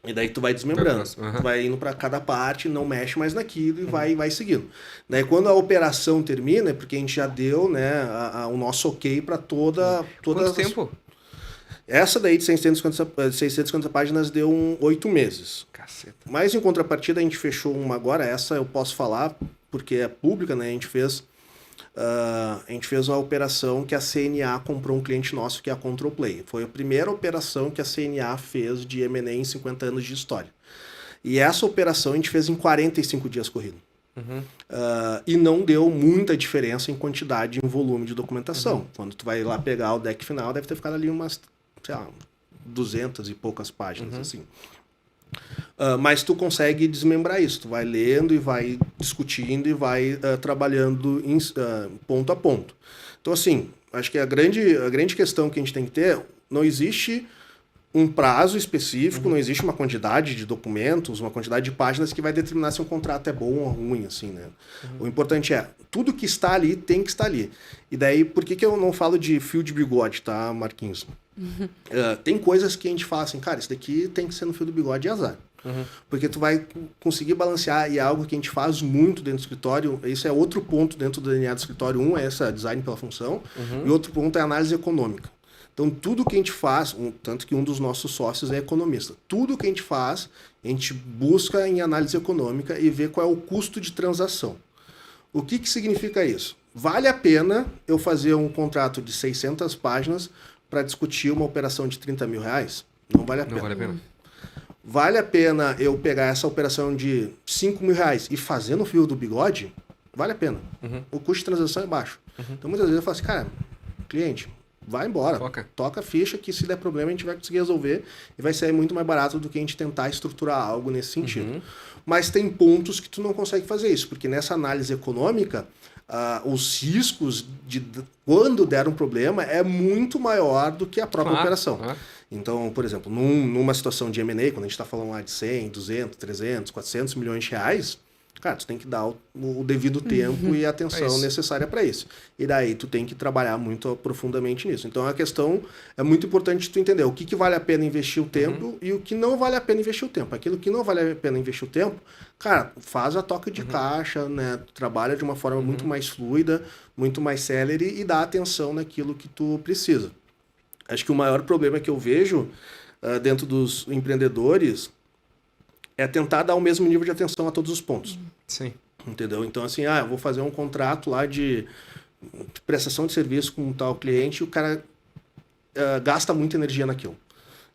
E daí tu vai desmembrando. Tu vai indo para cada parte, não mexe mais naquilo e vai seguindo. Daí quando a operação termina, é porque a gente já deu, né, o nosso ok para toda... Quanto tempo? Essa daí de 650 páginas deu 8 meses. Caceta. Mas em contrapartida a gente fechou uma agora, essa eu posso falar porque é pública, né? A gente fez uma operação que a CNA comprou um cliente nosso que é a Control Play. Foi a primeira operação que a CNA fez de M&A em 50 anos de história. E essa operação a gente fez em 45 dias corrido. E não deu muita diferença em quantidade e em volume de documentação. Quando tu vai lá pegar o deck final, deve ter ficado ali umas, sei lá, 200 e poucas páginas, assim. Mas tu consegue desmembrar isso. Tu vai lendo e vai discutindo e vai trabalhando ponto a ponto. Então, assim, acho que a grande questão que a gente tem que ter, não existe um prazo específico, não existe uma quantidade de documentos, uma quantidade de páginas que vai determinar se um contrato é bom ou ruim, assim, né? O importante é, tudo que está ali tem que estar ali. E daí, por que eu não falo de fio de bigode, tá, Marquinhos? Tem coisas que a gente fala assim, cara, isso daqui tem que ser no fio do bigode e azar. Porque tu vai conseguir balancear, e é algo que a gente faz muito dentro do escritório. Esse é outro ponto dentro do DNA do escritório. Um é essa design pela função, e outro ponto é a análise econômica. Então, tudo que a gente faz, tanto que um dos nossos sócios é economista, tudo que a gente faz, a gente busca em análise econômica e ver qual é o custo de transação. O que significa isso? Vale a pena eu fazer um contrato de 600 páginas para discutir uma operação de 30 mil reais? Não vale a pena. Não vale a pena. Vale a pena eu pegar essa operação de 5 mil reais e fazer no fio do bigode? Vale a pena. O custo de transação é baixo. Então, muitas vezes eu falo assim, cara, cliente, vai embora. Toca a ficha que se der problema a gente vai conseguir resolver e vai sair muito mais barato do que a gente tentar estruturar algo nesse sentido. Mas tem pontos que tu não consegue fazer isso, porque nessa análise econômica, os riscos de quando der um problema é muito maior do que a própria operação. Então, por exemplo, numa situação de M&A, quando a gente está falando lá de 100, 200, 300, 400 milhões de reais, cara, tu tem que dar o devido tempo e atenção necessária para isso. E daí tu tem que trabalhar muito profundamente nisso. Então a questão é muito importante tu entender o que vale a pena investir o tempo e o que não vale a pena investir o tempo. Aquilo que não vale a pena investir o tempo, cara, faz a toca de caixa, né? Tu trabalha de uma forma muito mais fluida, muito mais célere e dá atenção naquilo que tu precisa. Acho que o maior problema que eu vejo dentro dos empreendedores é tentar dar o mesmo nível de atenção a todos os pontos. Sim. Entendeu? Então, assim, eu vou fazer um contrato lá de prestação de serviço com um tal cliente e o cara gasta muita energia naquilo.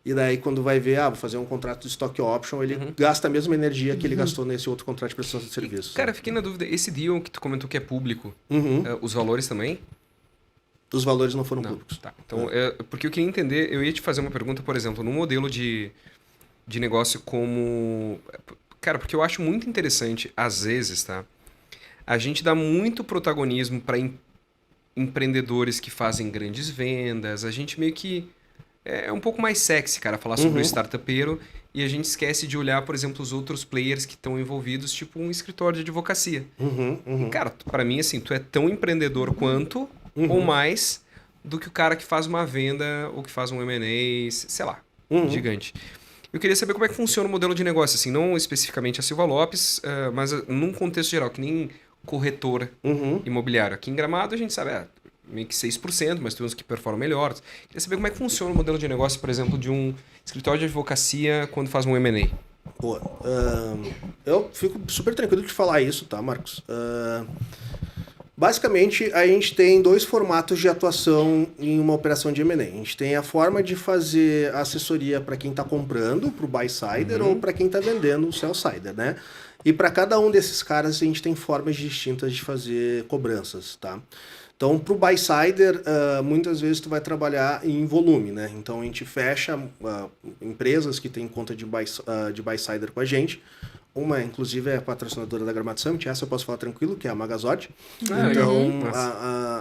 E daí, quando vai ver, vou fazer um contrato de stock option, ele gasta a mesma energia que ele gastou nesse outro contrato de prestação de serviço. Cara, fiquei na dúvida, esse deal que tu comentou que é público, os valores também? Os valores não foram públicos. Tá. Então, porque eu queria entender, eu ia te fazer uma pergunta, por exemplo, num modelo de negócio como... Cara, porque eu acho muito interessante, às vezes, tá? A gente dá muito protagonismo para empreendedores que fazem grandes vendas, a gente meio que... É um pouco mais sexy, cara, falar sobre o startupeiro e a gente esquece de olhar, por exemplo, os outros players que estão envolvidos, tipo um escritório de advocacia. E, cara, para mim, assim, tu é tão empreendedor quanto ou mais do que o cara que faz uma venda ou que faz um M&A, sei lá, gigante. Eu queria saber como é que funciona o modelo de negócio, assim, não especificamente a Silva Lopes, mas num contexto geral, que nem corretor imobiliário. Aqui em Gramado a gente sabe, meio que 6%, mas tem uns que performam melhor. Queria saber como é que funciona o modelo de negócio, por exemplo, de um escritório de advocacia quando faz um M&A. Pô, eu fico super tranquilo de falar isso, tá, Marcos? Basicamente, a gente tem dois formatos de atuação em uma operação de M&A. A gente tem a forma de fazer assessoria para quem está comprando, para o buy-sider, ou para quem está vendendo, o sell-sider, né? E para cada um desses caras, a gente tem formas distintas de fazer cobranças, tá? Então, para o buy-sider, muitas vezes tu vai trabalhar em volume, né? Então, a gente fecha empresas que têm conta de buy-sider com a gente. Uma, inclusive, é a patrocinadora da Gramado Summit, essa eu posso falar tranquilo, que é a Magazord. Então,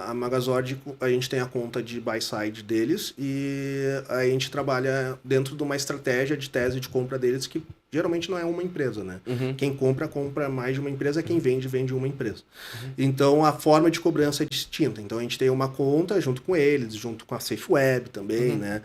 a Magazord, a gente tem a conta de buy-side deles e a gente trabalha dentro de uma estratégia de tese de compra deles que geralmente não é uma empresa, né? Quem compra mais de uma empresa, quem vende uma empresa. Então, a forma de cobrança é distinta. Então, a gente tem uma conta junto com eles, junto com a SafeWeb também, né?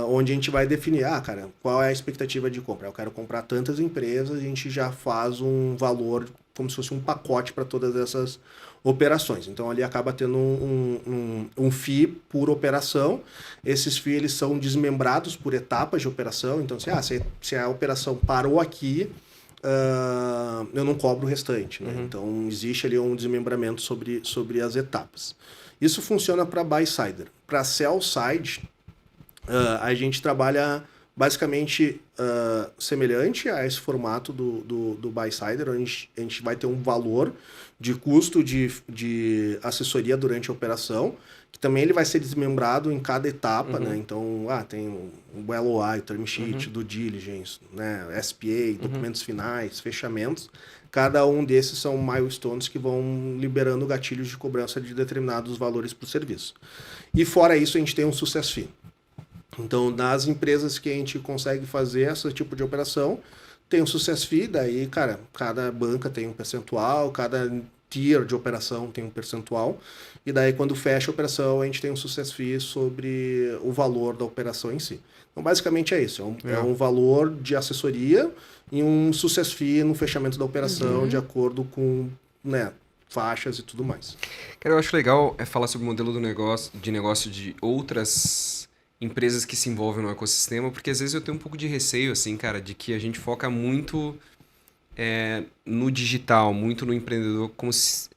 Onde a gente vai definir, cara, qual é a expectativa de compra? Eu quero comprar tantas empresas, a gente já faz um valor como se fosse um pacote para todas essas operações. Então, ali acaba tendo um FII por operação. Esses FII, eles são desmembrados por etapas de operação. Então, se a operação parou aqui, eu não cobro o restante, né? Então, existe ali um desmembramento sobre as etapas. Isso funciona para buy-sider. Para sell-side, a gente trabalha basicamente semelhante a esse formato do buy-sider, onde a gente vai ter um valor de custo de assessoria durante a operação, que também ele vai ser desmembrado em cada etapa, né? Então, tem o LOI, o term sheet, due diligence, né? SPA, documentos finais, fechamentos. Cada um desses são milestones que vão liberando gatilhos de cobrança de determinados valores para o serviço. E fora isso, a gente tem um success fee. Então, nas empresas que a gente consegue fazer esse tipo de operação, tem um success fee, daí, cara, cada banca tem um percentual, cada tier de operação tem um percentual, e daí quando fecha a operação, a gente tem um success fee sobre o valor da operação em si. Então, basicamente é isso, é um valor de assessoria e um success fee no fechamento da operação, de acordo com, né, faixas e tudo mais. Cara, eu acho legal falar sobre o modelo de negócio de outras empresas que se envolvem no ecossistema, porque às vezes eu tenho um pouco de receio, assim, cara, de que a gente foca muito no digital, muito no empreendedor, como se...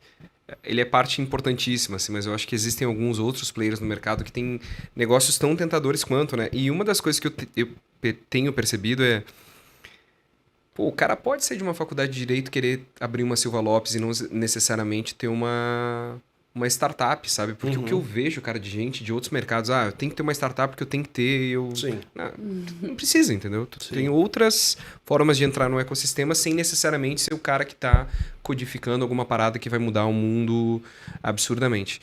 Ele é parte importantíssima, assim, mas eu acho que existem alguns outros players no mercado que têm negócios tão tentadores quanto, né? E uma das coisas que eu tenho percebido é... Pô, o cara pode ser de uma faculdade de Direito, querer abrir uma Silva Lopes e não necessariamente ter uma startup, sabe? Porque o que eu vejo, cara, de gente de outros mercados, eu tenho que ter uma startup porque eu tenho que ter, Sim. Não precisa, entendeu? Tu tem outras formas de entrar no ecossistema sem necessariamente ser o cara que tá codificando alguma parada que vai mudar o mundo absurdamente.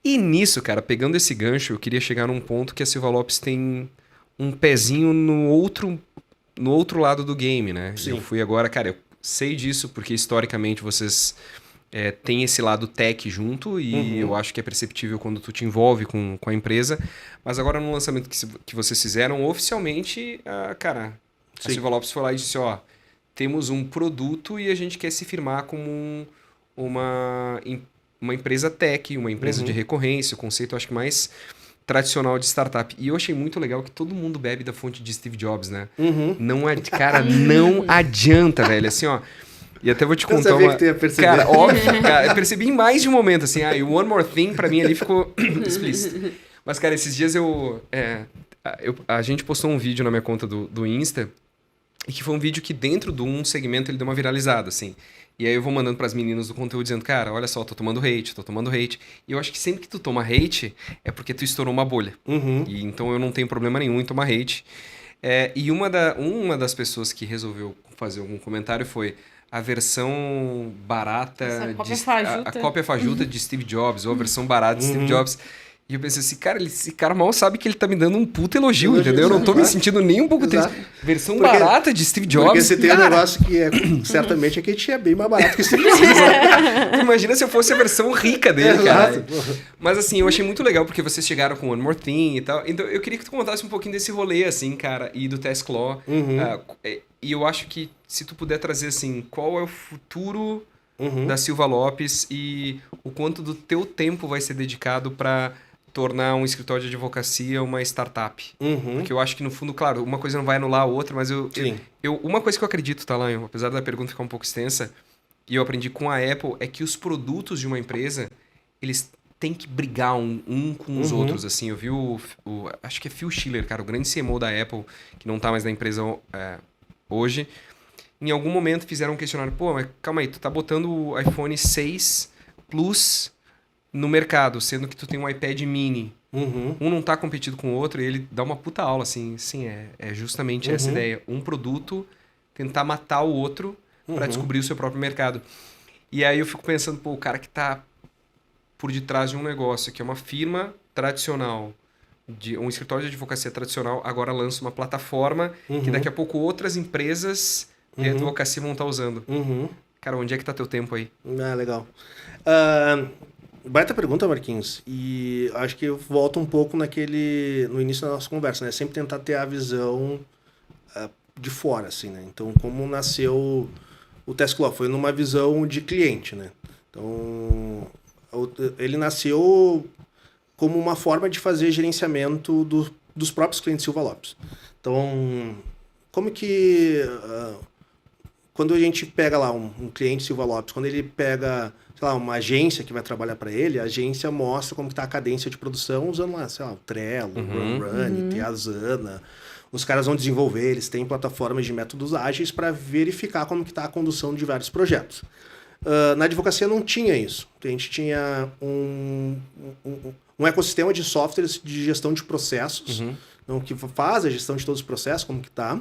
E nisso, cara, pegando esse gancho, eu queria chegar num ponto que a Silva Lopes tem um pezinho no outro lado do game, né? Sim. Eu fui agora, cara, eu sei disso porque historicamente vocês têm esse lado tech junto e eu acho que é perceptível quando tu te envolve com a empresa. Mas agora no lançamento que vocês fizeram, oficialmente, cara, a Silva Lopes foi lá e disse, temos um produto e a gente quer se firmar como uma empresa tech, uma empresa de recorrência, o conceito acho que mais tradicional de startup. E eu achei muito legal que todo mundo bebe da fonte de Steve Jobs, né? Cara, não adianta, velho. Assim, e até vou te contar uma... que tu ia perceber. Cara, óbvio, cara, eu percebi em mais de um momento, assim, e o One More Thing, pra mim, ali ficou explícito. Mas, cara, esses dias a gente postou um vídeo na minha conta do Insta, e que foi um vídeo que dentro de um segmento ele deu uma viralizada, assim. E aí eu vou mandando pras meninas do conteúdo dizendo, cara, olha só, tô tomando hate. E eu acho que sempre que tu toma hate é porque tu estourou uma bolha. E então eu não tenho problema nenhum em tomar hate. E uma das pessoas que resolveu fazer algum comentário foi a versão barata... A cópia fajuta de Steve Jobs, ou a versão barata de Steve Jobs. E eu pensei assim, cara, esse cara mal sabe que ele tá me dando um puta elogio, entendeu? Eu não tô me sentindo nem um pouco triste. Versão barata de Steve Jobs. Porque você tem um negócio que certamente é que a gente é bem mais barato que o Steve Jobs. Imagina se eu fosse a versão rica dele, cara. Mas assim, eu achei muito legal porque vocês chegaram com One More Thing e tal. Então eu queria que tu contasse um pouquinho desse rolê, assim, cara, e do TaskLaw. E eu acho que se tu puder trazer, assim, qual é o futuro da Silva Lopes e o quanto do teu tempo vai ser dedicado para tornar um escritório de advocacia uma startup. Porque eu acho que, no fundo, claro, uma coisa não vai anular a outra, mas uma coisa que eu acredito, tá, Lion, apesar da pergunta ficar um pouco extensa, e eu aprendi com a Apple, é que os produtos de uma empresa, eles têm que brigar um com os outros, assim. Eu vi acho que é Phil Schiller, cara, o grande CMO da Apple, que não tá mais na empresa hoje. Em algum momento fizeram um questionário, pô, mas calma aí, tu tá botando o iPhone 6 Plus no mercado, sendo que tu tem um iPad mini. Um não tá competindo com o outro e ele dá uma puta aula, assim. Sim, é justamente essa ideia. Um produto tentar matar o outro para descobrir o seu próprio mercado. E aí eu fico pensando, pô, o cara que tá por detrás de um negócio, que é uma firma tradicional, um escritório de advocacia tradicional, agora lança uma plataforma que daqui a pouco outras empresas de advocacia vão estar usando. Cara, onde é que tá teu tempo aí? Legal. Baita pergunta, Marquinhos. E acho que eu volto um pouco no início da nossa conversa, né? Sempre tentar ter a visão de fora, assim, né? Então, como nasceu o TaskLaw? Foi numa visão de cliente, né? Então, ele nasceu como uma forma de fazer gerenciamento dos próprios clientes Silva Lopes. Então, como que... quando a gente pega lá um cliente Silva Lopes, quando ele pega, sei lá, uma agência que vai trabalhar para ele, a agência mostra como que tá a cadência de produção usando lá, sei lá, o Trello, o Run, tem a Asana. Os caras vão desenvolver, eles têm plataformas de métodos ágeis para verificar como que tá a condução de vários projetos. Na advocacia não tinha isso. A gente tinha um ecossistema de softwares de gestão de processos, então, que faz a gestão de todos os processos, como que tá.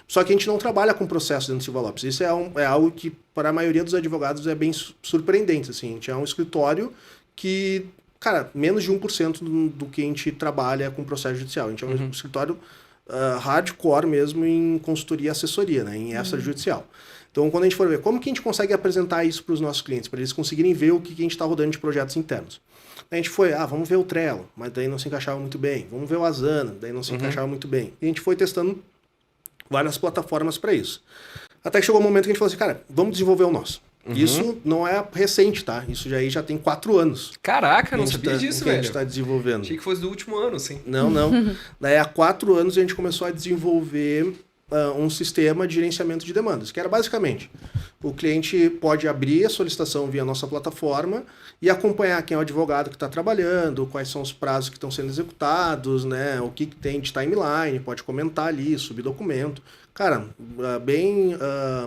Só que a gente não trabalha com processos dentro do Silva Lopes. Isso é algo que, para a maioria dos advogados, é bem surpreendente. Assim. A gente é um escritório que, cara, menos de 1% do que a gente trabalha com processo judicial. A gente é um escritório hardcore mesmo em consultoria e assessoria, né, em extrajudicial. Então, quando a gente for ver como que a gente consegue apresentar isso para os nossos clientes, para eles conseguirem ver o que a gente está rodando de projetos internos. A gente foi, vamos ver o Trello, mas daí não se encaixava muito bem. Vamos ver o Asana, daí não se encaixava muito bem. E a gente foi testando várias plataformas para isso. Até que chegou um momento que a gente falou assim, cara, vamos desenvolver o nosso. Isso não é recente, tá? Isso já tem 4 anos. Caraca, não sabia disso, que a velho. gente está desenvolvendo. Achei que fosse do último ano, sim. Não. Daí há 4 anos a gente começou a desenvolver um sistema de gerenciamento de demandas, que era basicamente o cliente pode abrir a solicitação via nossa plataforma e acompanhar quem é o advogado que está trabalhando, quais são os prazos que estão sendo executados, né? O que tem de timeline, pode comentar ali, subir documento. Cara, bem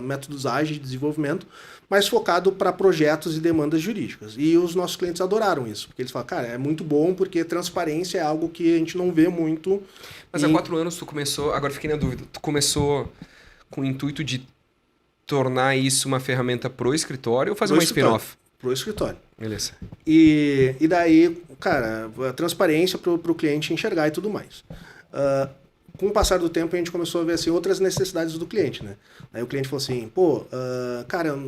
métodos ágeis de desenvolvimento, mas focado para projetos e demandas jurídicas. E os nossos clientes adoraram isso, porque eles falam, cara, é muito bom porque transparência é algo que a gente não vê muito. Mas há 4 anos tu começou, agora fiquei na dúvida, tu começou com o intuito de tornar isso uma ferramenta pro escritório ou fazer uma spin-off? Pro escritório. Beleza. E daí, cara, a transparência pro cliente enxergar e tudo mais. Com o passar do tempo, a gente começou a ver assim, outras necessidades do cliente, né? Aí o cliente falou assim, cara,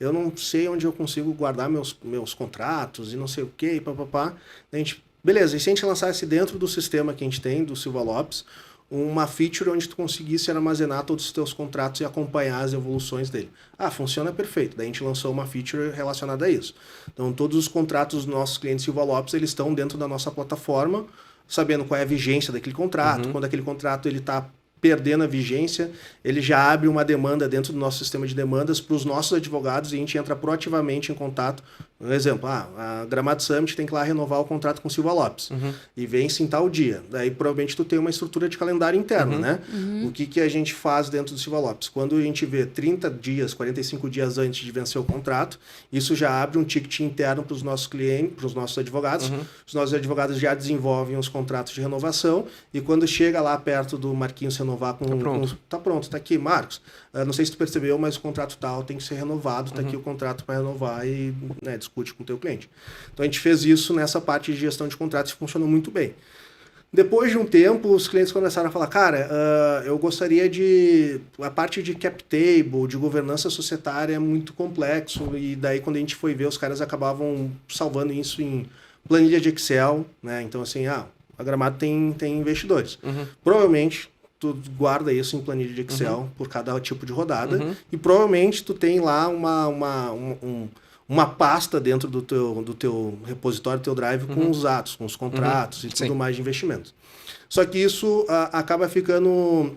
eu não sei onde eu consigo guardar meus contratos e não sei o quê, e papapá. A gente, beleza, e se a gente lançasse dentro do sistema que a gente tem, do Silva Lopes, uma feature onde tu conseguisse armazenar todos os teus contratos e acompanhar as evoluções dele. Funciona perfeito. Daí a gente lançou uma feature relacionada a isso. Então, todos os contratos dos nossos clientes Silva Lopes, eles estão dentro da nossa plataforma, sabendo qual é a vigência daquele contrato, quando aquele contrato ele está perdendo a vigência, ele já abre uma demanda dentro do nosso sistema de demandas para os nossos advogados e a gente entra proativamente em contato. Um exemplo, a Gramado Summit tem que ir lá renovar o contrato com o Silva Lopes. E vence em tal dia. Daí provavelmente tu tem uma estrutura de calendário interno, né? O que a gente faz dentro do Silva Lopes? Quando a gente vê 30 dias, 45 dias antes de vencer o contrato, isso já abre um ticket interno para os nossos clientes, para os nossos advogados. Os nossos advogados já desenvolvem os contratos de renovação e quando chega lá perto do Marquinhos renovar com... Tá pronto, tá aqui, Marcos. Não sei se tu percebeu, mas o contrato tal tem que ser renovado, tá aqui o contrato para renovar e discute com o teu cliente. Então a gente fez isso nessa parte de gestão de contratos e funcionou muito bem. Depois de um tempo, os clientes começaram a falar, cara, eu gostaria de... A parte de cap table, de governança societária é muito complexo e daí quando a gente foi ver, os caras acabavam salvando isso em planilha de Excel, né? Então assim, a Gramado tem investidores. Provavelmente tu guarda isso em planilha de Excel por cada tipo de rodada e provavelmente tu tem lá uma pasta dentro do teu repositório, do teu drive com os atos, com os contratos e tudo mais de investimento. Só que isso acaba ficando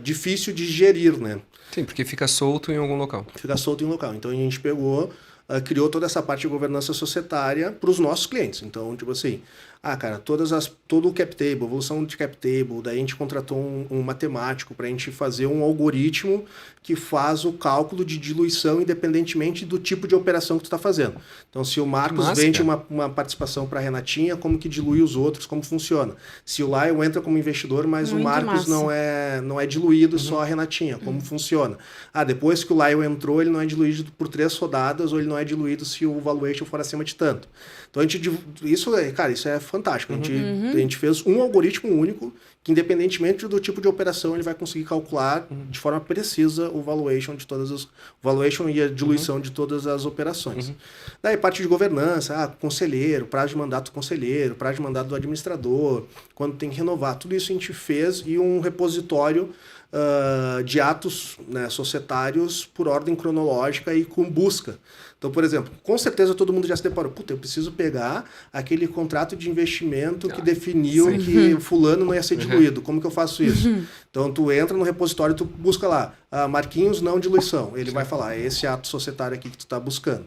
difícil de gerir, né? Sim, porque fica solto em algum local. Fica solto em um local. Então a gente pegou, criou toda essa parte de governança societária para os nossos clientes. Então, tipo assim, cara, todo o cap table, evolução de cap table, daí a gente contratou um matemático para a gente fazer um algoritmo que faz o cálculo de diluição independentemente do tipo de operação que tu está fazendo. Então, se o Marcos vende uma participação para a Renatinha, como que dilui os outros, como funciona? Se o Lion entra como investidor, mas muito o Marcos não é diluído, só a Renatinha, como funciona? Depois que o Lion entrou, ele não é diluído por 3 rodadas ou ele não é diluído se o valuation for acima de tanto. Então, isso é fantástico. A gente fez um algoritmo único que, independentemente do tipo de operação, ele vai conseguir calcular de forma precisa o valuation e a diluição de todas as operações. Daí, parte de governança, conselheiro, prazo de mandato do conselheiro, prazo de mandato do administrador, quando tem que renovar. Tudo isso a gente fez e um repositório de atos, né, societários por ordem cronológica e com busca. Então, por exemplo, com certeza todo mundo já se deparou. Eu preciso pegar aquele contrato de investimento que definiu que fulano não ia ser diluído. Como que eu faço isso? Então, tu entra no repositório, tu busca lá, Marquinhos não diluição. Ele vai falar, é esse ato societário aqui que tu está buscando.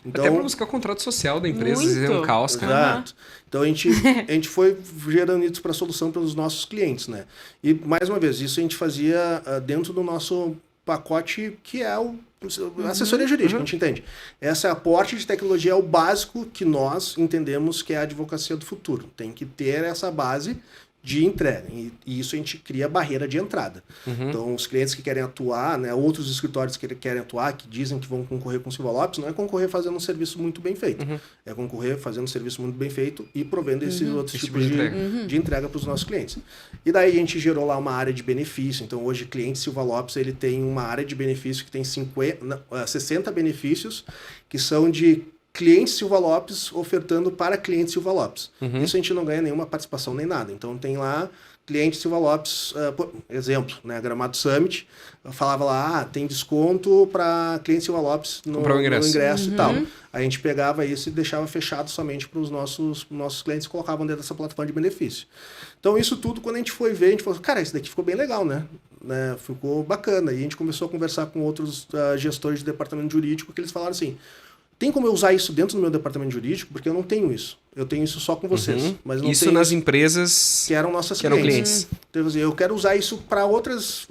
Então, até para buscar o contrato social da empresa, às vezes é um caos, cara. Exato. Então a gente foi gerando isso para a solução pelos nossos clientes, né? E mais uma vez, isso a gente fazia dentro do nosso pacote que é a assessoria jurídica, a gente entende. Esse aporte de tecnologia é o básico que nós entendemos que é a advocacia do futuro. Tem que ter essa base de entrega. E isso a gente cria barreira de entrada. Então, os clientes que querem atuar, né, outros escritórios que querem atuar, que dizem que vão concorrer com o Silva Lopes, não é concorrer fazendo um serviço muito bem feito. É concorrer fazendo um serviço muito bem feito e provendo esses outros tipos de entrega para os nossos clientes. E daí a gente gerou lá uma área de benefício. Então, hoje, o cliente Silva Lopes ele tem uma área de benefício que tem 60 benefícios que são de cliente Silva Lopes ofertando para cliente Silva Lopes. Isso a gente não ganha nenhuma participação nem nada. Então tem lá cliente Silva Lopes, por exemplo, né, Gramado Summit, falava lá, tem desconto para cliente Silva Lopes no ingresso e tal. A gente pegava isso e deixava fechado somente para os nossos clientes, colocavam dentro dessa plataforma de benefício. Então isso tudo, quando a gente foi ver, a gente falou, cara, isso daqui ficou bem legal, né? Ficou bacana. E a gente começou a conversar com outros gestores de departamento jurídico, que eles falaram assim, tem como eu usar isso dentro do meu departamento jurídico? Porque eu não tenho isso. Eu tenho isso só com vocês. Mas não isso tenho nas empresas que eram nossas clientes. Então, assim, eu quero usar isso para outras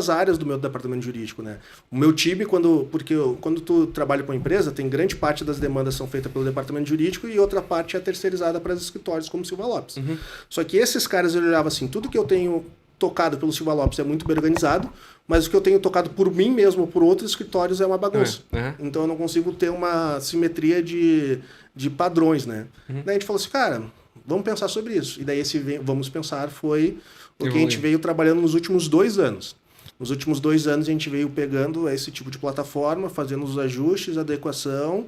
áreas do meu departamento jurídico. Né? O meu time, quando tu trabalha com a empresa, tem grande parte das demandas são feitas pelo departamento jurídico e outra parte é terceirizada para os escritórios, como Silva Lopes. Só que esses caras, eu olhava assim, tudo que eu tenho tocado pelo Silva Lopes é muito bem organizado, mas o que eu tenho tocado por mim mesmo ou por outros escritórios é uma bagunça. Então eu não consigo ter uma simetria de padrões, né? Daí a gente falou assim, cara, vamos pensar sobre isso. E daí esse vamos pensar foi o que a gente veio trabalhando nos últimos 2 anos. Nos últimos 2 anos a gente veio pegando esse tipo de plataforma, fazendo os ajustes, adequação,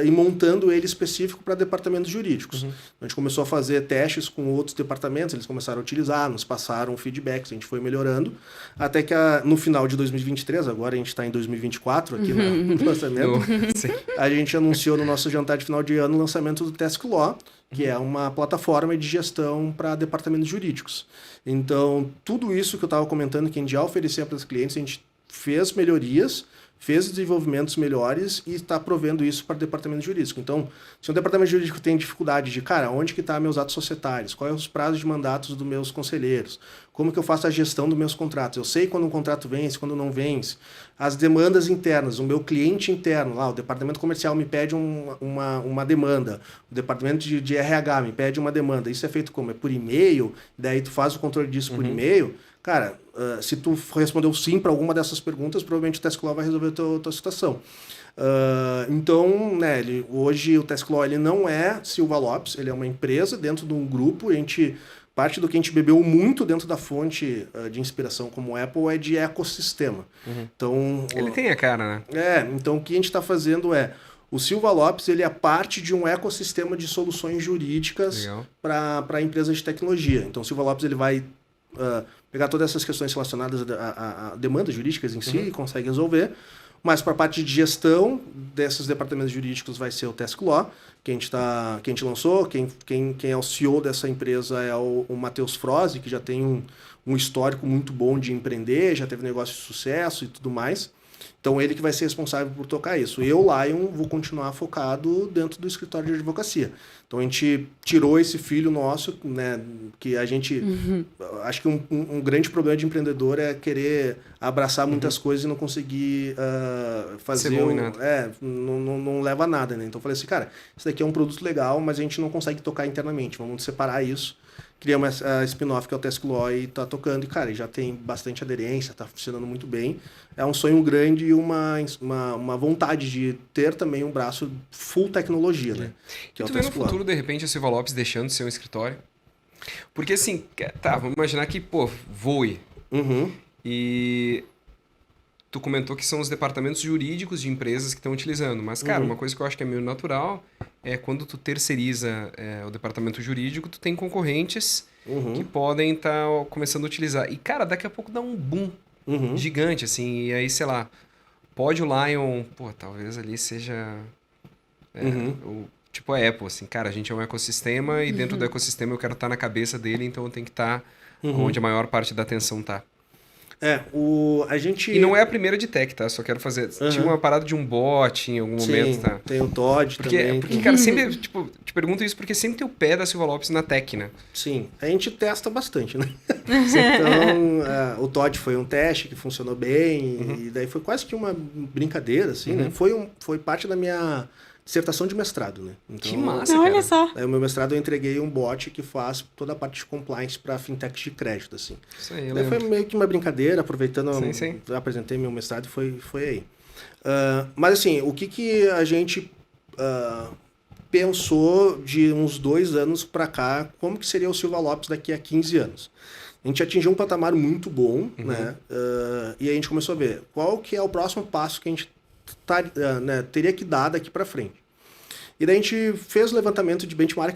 e montando ele específico para departamentos jurídicos. A gente começou a fazer testes com outros departamentos, eles começaram a utilizar, nos passaram feedbacks, a gente foi melhorando, até que no final de 2023, agora a gente está em 2024 aqui no lançamento, a gente anunciou no nosso jantar de final de ano o lançamento do Task Law, que é uma plataforma de gestão para departamentos jurídicos. Então, tudo isso que eu estava comentando, que a gente já oferecia para os clientes, a gente fez melhorias, fez desenvolvimentos melhores e está provendo isso para o departamento jurídico. Então, se um departamento jurídico tem dificuldade de, cara, onde que está meus atos societários? Quais os prazos de mandatos dos meus conselheiros? Como que eu faço a gestão dos meus contratos? Eu sei quando um contrato vence, quando não vence. As demandas internas, o meu cliente interno, lá, o departamento comercial me pede uma demanda, o departamento de RH me pede uma demanda. Isso é feito como? É por e-mail? Daí tu faz o controle disso por e-mail? Cara, se tu respondeu sim para alguma dessas perguntas, provavelmente o Task Law vai resolver a tua situação. Então, né, hoje o Task Law ele não é Silva Lopes, ele é uma empresa dentro de um grupo. Parte do que a gente bebeu muito dentro da fonte de inspiração como Apple é de ecossistema. Então, ele tem a cara, né? Então o que a gente está fazendo o Silva Lopes ele é parte de um ecossistema de soluções jurídicas para empresas de tecnologia. Então o Silva Lopes ele vai pegar todas essas questões relacionadas a demandas jurídicas em si e consegue resolver. Mas para a parte de gestão desses departamentos jurídicos vai ser o Task Law, que a gente lançou. Quem é o CEO dessa empresa é o Matheus Froze, que já tem um histórico muito bom de empreender, já teve negócio de sucesso e tudo mais. Então, ele que vai ser responsável por tocar isso. Eu, Lion, vou continuar focado dentro do escritório de advocacia. Então, a gente tirou esse filho nosso, né, que a gente... Acho que um grande problema de empreendedor é querer abraçar muitas coisas e não conseguir fazer... Ser bom em nada. Não leva a nada, né? Então, eu falei assim, cara, isso daqui é um produto legal, mas a gente não consegue tocar internamente. Vamos separar isso. Criamos a spin-off, que é o Task Law, e tá tocando. E, cara, já tem bastante aderência, tá funcionando muito bem. É um sonho grande e uma vontade de ter também um braço full tecnologia, né? Que é o tu vê no Task Law. futuro, de repente, a Silva Lopes deixando de ser um escritório? Porque, assim, tá, vamos imaginar que, voe. E tu comentou que são os departamentos jurídicos de empresas que estão utilizando. Mas, cara, uma coisa que eu acho que é meio natural é quando tu terceiriza o departamento jurídico, tu tem concorrentes que podem estar começando a utilizar. E, cara, daqui a pouco dá um boom gigante, assim. E aí, sei lá, pode o Lion... talvez ali seja... tipo a Apple, assim. Cara, a gente é um ecossistema e dentro do ecossistema eu quero estar na cabeça dele, então eu tenho que estar onde a maior parte da atenção tá. A gente... E não é a primeira de tech, tá? Só quero fazer... Tinha uma parada de um bot em algum momento, tá? Tem o Todd também. Porque, cara, sempre... te pergunto isso porque sempre tem o pé da Silva Lopes na tech, né? Sim. A gente testa bastante, né? Então, o Todd foi um teste que funcionou bem. E daí foi quase que uma brincadeira, assim, né? Foi parte da minha dissertação de mestrado, né? Então, que massa, olha cara. só. Aí, o meu mestrado eu entreguei um bot que faz toda a parte de compliance para fintechs de crédito, assim. Isso aí, Daí foi meio que uma brincadeira, aproveitando... Sim. Eu apresentei meu mestrado e foi aí. Mas, assim, o que a gente pensou de uns 2 anos para cá, como que seria o Silva Lopes daqui a 15 anos? A gente atingiu um patamar muito bom, né? E a gente começou a ver qual que é o próximo passo que a gente teria que dar daqui para frente. E daí a gente fez o levantamento de benchmark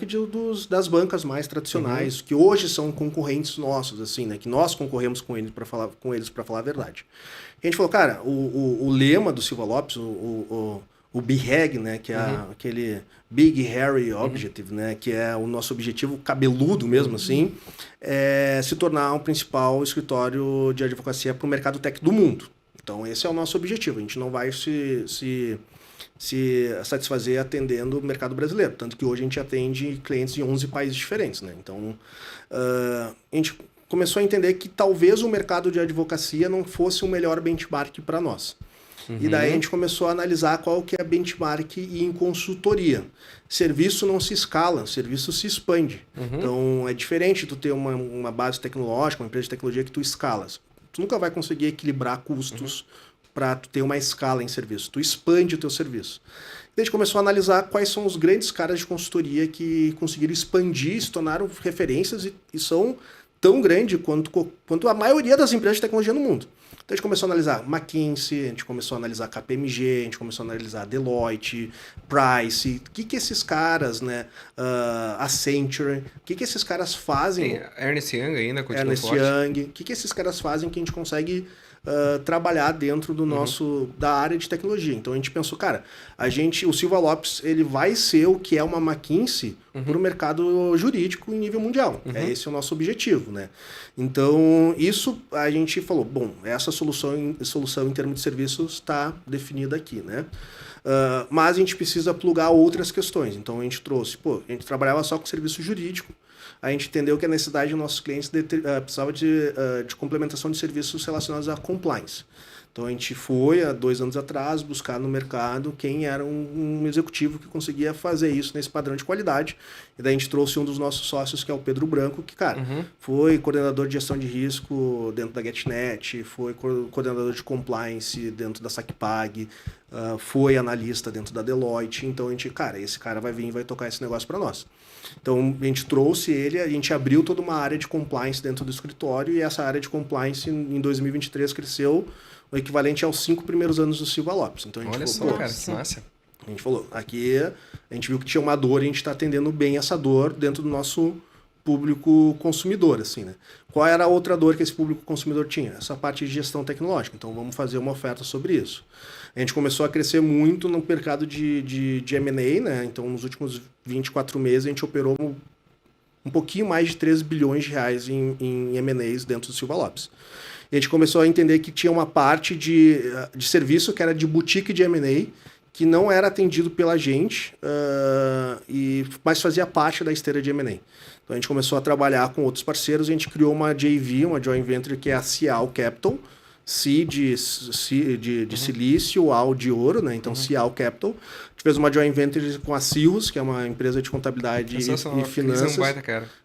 das bancas mais tradicionais, que hoje são concorrentes nossos, assim, né? Que nós concorremos com eles para falar a verdade. E a gente falou, cara, o lema do Silva Lopes, o BHAG, né? Que é aquele Big Hairy Objective, né? Que é o nosso objetivo cabeludo mesmo, assim, é se tornar um principal escritório de advocacia para o mercado tech do mundo. Então, esse é o nosso objetivo. A gente não vai se satisfazer atendendo o mercado brasileiro. Tanto que hoje a gente atende clientes de 11 países diferentes, né? Então, a gente começou a entender que talvez o mercado de advocacia não fosse o melhor benchmark para nós. E daí a gente começou a analisar qual que é benchmark em consultoria. Serviço não se escala, serviço se expande. Então, é diferente tu ter uma base tecnológica, uma empresa de tecnologia que tu escalas. Tu nunca vai conseguir equilibrar custos para tu ter uma escala em serviço. Tu expande o teu serviço. E a gente começou a analisar quais são os grandes caras de consultoria que conseguiram expandir, se tornaram referências e são tão grandes quanto a maioria das empresas de tecnologia no mundo. Então a gente começou a analisar McKinsey, a gente começou a analisar KPMG, a gente começou a analisar Deloitte, Price, o que esses caras, né, Accenture, o que esses caras fazem? Ernst Young ainda continua Ernst forte. Young, o que esses caras fazem que a gente consegue trabalhar dentro do da área de tecnologia. Então a gente pensou, cara, o Silva Lopes, ele vai ser o que é uma McKinsey para o mercado jurídico em nível mundial. Esse é o nosso objetivo, né? Então, isso a gente falou, bom, essa solução em termos de serviços está definida aqui, né? Mas a gente precisa plugar outras questões. Então a gente trouxe, a gente trabalhava só com serviço jurídico, a gente entendeu que a necessidade dos nossos clientes precisava de complementação de serviços relacionados à compliance. Então a gente foi, há 2 anos atrás, buscar no mercado quem era um executivo que conseguia fazer isso nesse padrão de qualidade. E daí a gente trouxe um dos nossos sócios, que é o Pedro Branco, que, cara, foi coordenador de gestão de risco dentro da GetNet, foi coordenador de compliance dentro da SacPag, foi analista dentro da Deloitte. Então a gente, cara, esse cara vai vir e vai tocar esse negócio para nós. Então a gente trouxe ele, a gente abriu toda uma área de compliance dentro do escritório e essa área de compliance em 2023 cresceu o equivalente aos 5 primeiros anos do Silva Lopes. Então a gente Olha falou, só, cara, que massa. A gente falou, aqui a gente viu que tinha uma dor e a gente está atendendo bem essa dor dentro do nosso público consumidor, assim, né? Qual era a outra dor que esse público consumidor tinha? Essa parte de gestão tecnológica. Então vamos fazer uma oferta sobre isso. A gente começou a crescer muito no mercado de M&A, né? Então nos últimos 24 meses a gente operou um pouquinho mais de 3 bilhões de reais em M&As dentro do Silva Lopes. E a gente começou a entender que tinha uma parte de serviço que era de boutique de M&A, que não era atendido pela gente, mas fazia parte da esteira de M&A. Então a gente começou a trabalhar com outros parceiros, a gente criou uma JV, uma Joint Venture, que é a Cial Capital, C de silício, AL de ouro, né? Então Cial Capital. A gente fez uma Joint Venture com a Cirrus, que é uma empresa de contabilidade e finanças,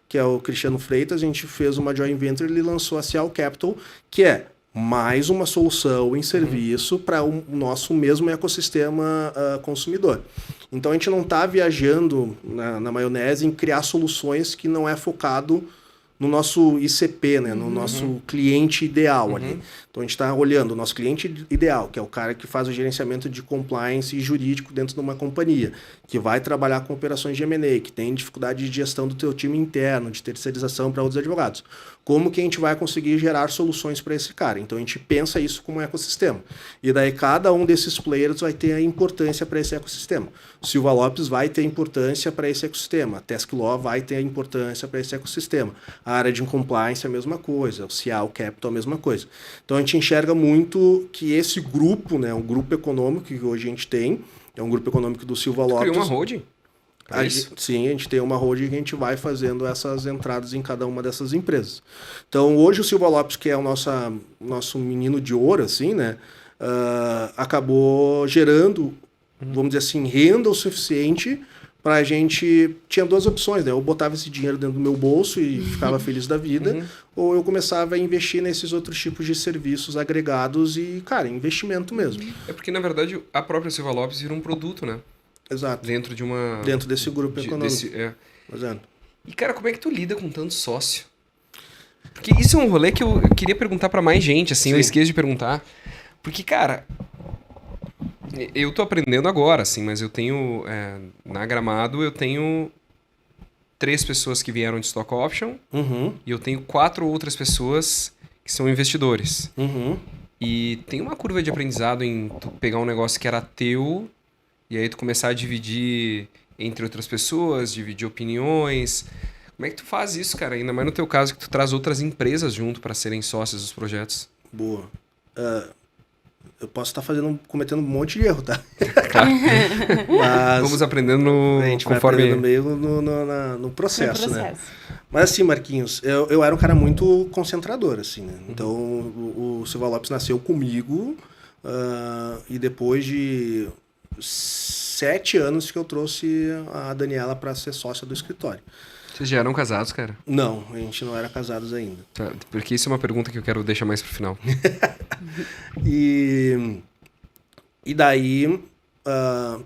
que é o Cristiano Freitas. A gente fez uma Joint Venture e ele lançou a Cial Capital, que é mais uma solução em serviço para o nosso mesmo ecossistema consumidor. Então a gente não está viajando na maionese em criar soluções que não é focado no nosso ICP, né? No nosso cliente ideal ali. Então a gente está olhando o nosso cliente ideal, que é o cara que faz o gerenciamento de compliance e jurídico dentro de uma companhia, que vai trabalhar com operações de M&A, que tem dificuldade de gestão do teu time interno, de terceirização para outros advogados. Como que a gente vai conseguir gerar soluções para esse cara? Então a gente pensa isso como um ecossistema. E daí cada um desses players vai ter a importância para esse ecossistema. O Silva Lopes vai ter importância para esse ecossistema. A Task Law vai ter importância para esse ecossistema. A área de compliance é a mesma coisa. O Cial Capital é a mesma coisa. Então a gente enxerga muito que esse grupo, né, um grupo econômico que hoje a gente tem, é um grupo econômico do Silva Lopes. Criou uma holding? Sim, a gente tem uma holding que a gente vai fazendo essas entradas em cada uma dessas empresas. Então, hoje o Silva Lopes, que é o nosso menino de ouro, assim, né, acabou gerando, vamos dizer assim, renda o suficiente para a gente... Tinha 2 opções, né? Eu botava esse dinheiro dentro do meu bolso e ficava feliz da vida, ou eu começava a investir nesses outros tipos de serviços agregados e, cara, investimento mesmo. É porque, na verdade, a própria Silva Lopes vira um produto, né? Exato. Dentro desse grupo econômico. Exato. E, cara, como é que tu lida com tanto sócio? Porque isso é um rolê que eu queria perguntar pra mais gente, assim, eu esqueço de perguntar. Porque, cara, Eu tô aprendendo agora, assim, mas eu tenho, na Gramado, eu tenho 3 pessoas que vieram de Stock Option Uhum, e eu tenho 4 outras pessoas que são investidores. uhum. E tem uma curva de aprendizado em tu pegar um negócio que era teu e aí tu começar a dividir entre outras pessoas, dividir opiniões. Como é que tu faz isso, cara? Ainda mais no teu caso que tu traz outras empresas junto para serem sócios dos projetos. Boa. Eu posso estar cometendo um monte de erro, tá? Mas Vamos aprendendo a gente vai conforme... aprendendo meio no processo, No né? processo. Mas assim, Marquinhos, eu era um cara muito concentrador, assim, né? Então, o Silva Lopes nasceu comigo e depois de 7 anos que eu trouxe a Daniela para ser sócia do escritório. Vocês já eram casados, cara? Não, a gente não era casados ainda. Tá, porque isso é uma pergunta que eu quero deixar mais pro final. E daí